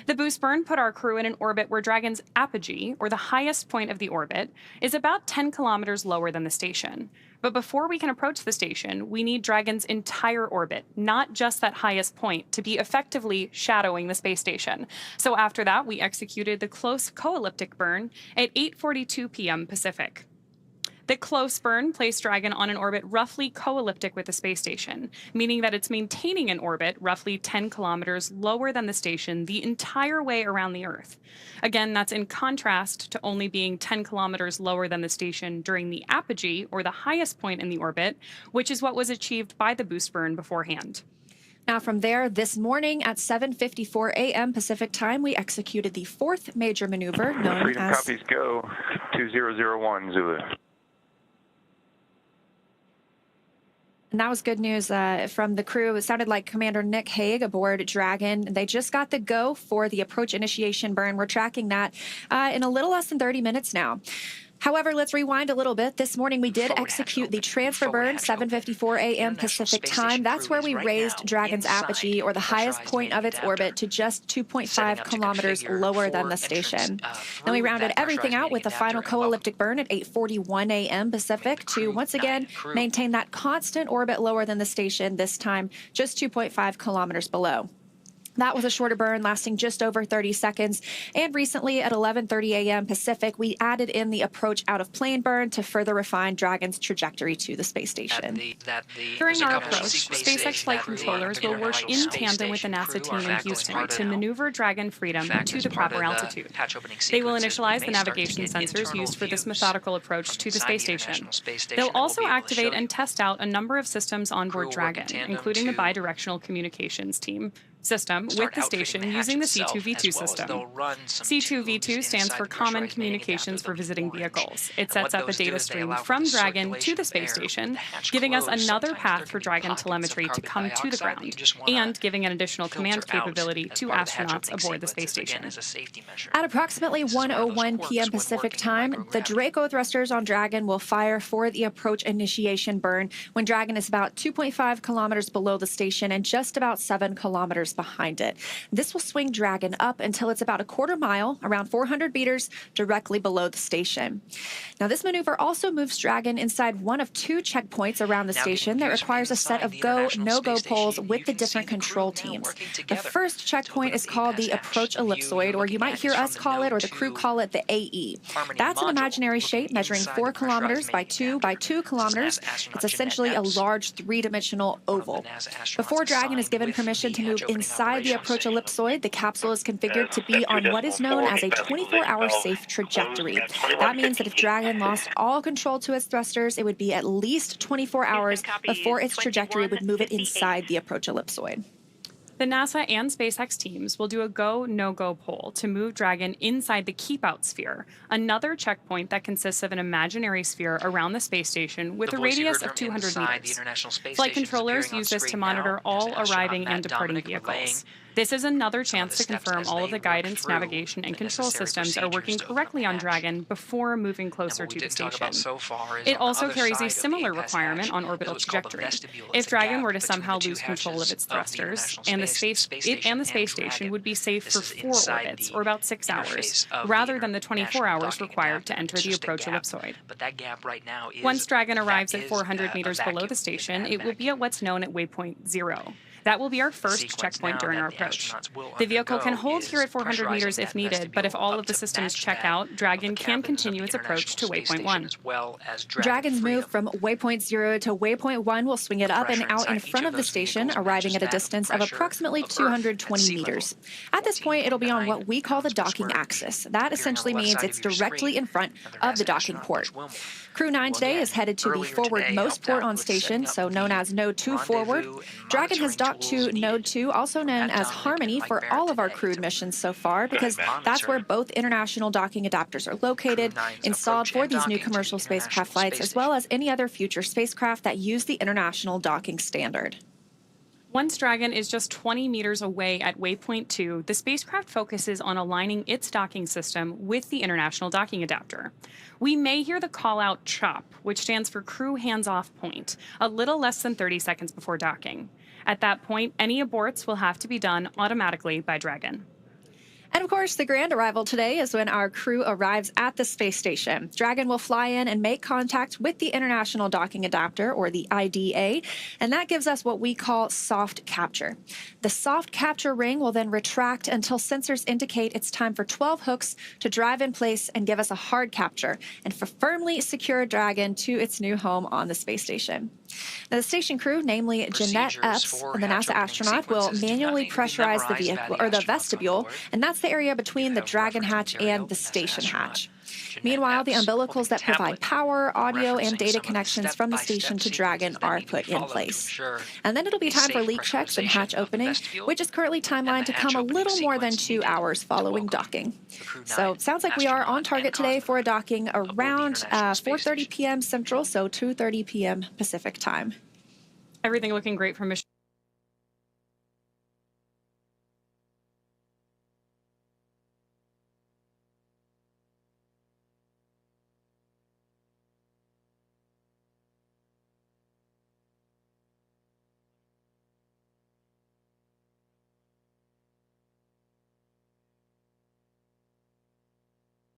The boost burn put our crew in an orbit where Dragon's apogee, or the highest point of the orbit, is about 10 kilometers lower than the station. But before we can approach the station, we need Dragon's entire orbit, not just that highest point, to be effectively shadowing the space station. So after that, we executed the close co-elliptic burn at 8:42 p.m. Pacific. The close burn placed Dragon on an orbit roughly co-elliptic with the space station, meaning that it's maintaining an orbit roughly 10 kilometers lower than the station the entire way around the Earth. Again, that's in contrast to only being 10 kilometers lower than the station during the apogee, or the highest point in the orbit, which is what was achieved by the boost burn beforehand. Now from there, this morning at 7:54 a.m. Pacific time, we executed the 4th major maneuver known Freedom as... copies go, 2001 Zulu. And that was good news from the crew. It sounded like Commander Nick Hague aboard Dragon. They just got the go for the approach initiation burn. We're tracking that in a little less than 30 minutes now. However, let's rewind a little bit. This morning, we did execute the transfer burn, 7:54 a.m. Pacific time. That's where we raised Dragon's apogee, or the highest point of its orbit, to just 2.5 kilometers lower than the station. Then we rounded everything out with the final co-elliptic burn at 8:41 a.m. Pacific to once again maintain that constant orbit lower than the station, this time just 2.5 kilometers below. That was a shorter burn lasting just over 30 seconds. And recently at 11:30 a.m. Pacific, we added in the approach out of plane burn to further refine Dragon's trajectory to the space station. During our approach, SpaceX flight controllers will work in tandem with the NASA team in Houston to maneuver Dragon Freedom to the proper altitude. They will initialize the navigation sensors used for this methodical approach to the space station. They'll also activate and test out a number of systems on board Dragon, including the bidirectional communications system with the station using the C2V2 system. C2V2 stands for Common Communications for Visiting Vehicles. It sets up a data stream from Dragon to the space station, giving us another path for Dragon telemetry to come to the ground, and giving an additional command capability to astronauts aboard the space station. At approximately 1:01 p.m. Pacific time, the Draco thrusters on Dragon will fire for the approach initiation burn when Dragon is about 2.5 kilometers below the station and just about 7 kilometers behind it. This will swing Dragon up until it's about a quarter mile, around 400 meters, directly below the station. Now, this maneuver also moves Dragon inside one of 2 checkpoints around the station that requires a set of go, no-go polls with the different control teams. The first checkpoint is called the approach ellipsoid, or you might hear us call it, or the crew call it, the AE. That's an imaginary shape measuring 4 kilometers by 2 by 2 kilometers. It's essentially a large 3-dimensional oval. Before Dragon is given permission to move inside the approach ellipsoid, the capsule is configured to be on what is known as a 24-hour safe trajectory. That means that if Dragon lost all control to its thrusters, it would be at least 24 hours before its trajectory would move it inside the approach ellipsoid. The NASA and SpaceX teams will do a go, no-go poll to move Dragon inside the keep-out sphere, another checkpoint that consists of an imaginary sphere around the space station with a radius of 200 meters. Flight controllers use this to monitor all arriving and departing vehicles. This is another chance to confirm all of the guidance, navigation, and control systems are working correctly on Dragon before moving closer to the station. It also carries a similar requirement on orbital trajectory. If Dragon were to somehow lose control of its thrusters, and the space station would be safe for 4 orbits, or about 6 hours, rather than the 24 hours required to enter the approach ellipsoid. Once Dragon arrives at 400 meters below the station, it will be at what's known at waypoint 0. That will be our first checkpoint during our approach. The vehicle can hold here at 400 meters if needed, but if all of the systems check out, Dragon can continue its approach to waypoint 1. Dragon's move from waypoint 0 to waypoint 1 will swing it up and out in front of the station, arriving at a distance of approximately 220 meters. At this point, it'll be on what we call the docking axis. That essentially means it's directly in front of the docking port. Crew-9 today is headed to the forwardmost port on station, so known as Node 2 forward. Dragon has docked to Node 2, also known as Harmony, for all of our crewed missions so far, because that's where both international docking adapters are located, installed for these new commercial spacecraft flights, as well as any other future spacecraft that use the international docking standard. Once Dragon is just 20 meters away at waypoint 2, the spacecraft focuses on aligning its docking system with the international docking adapter. We may hear the call-out CHOP, which stands for Crew Hands-Off Point, a little less than 30 seconds before docking. At that point, any aborts will have to be done automatically by Dragon. And of course, the grand arrival today is when our crew arrives at the space station. Dragon will fly in and make contact with the International Docking Adapter, or the IDA, and that gives us what we call soft capture. The soft capture ring will then retract until sensors indicate it's time for 12 hooks to drive in place and give us a hard capture, and for firmly secure Dragon to its new home on the space station. Now, the station crew, namely Jeanette Epps, the NASA astronaut, will manually pressurize the vehicle, or the vestibule, and that's the area between the Dragon hatch and the station hatch. Meanwhile, the umbilicals that provide power, audio, and data connections from the station to Dragon are put in place. And then it'll be time for leak checks and hatch opening, which is currently timelined to come a little more than 2 hours following docking. So it sounds like we are on target today for a docking around 4:30 p.m. Central, so 2:30 p.m. Pacific time. Everything looking great for mission.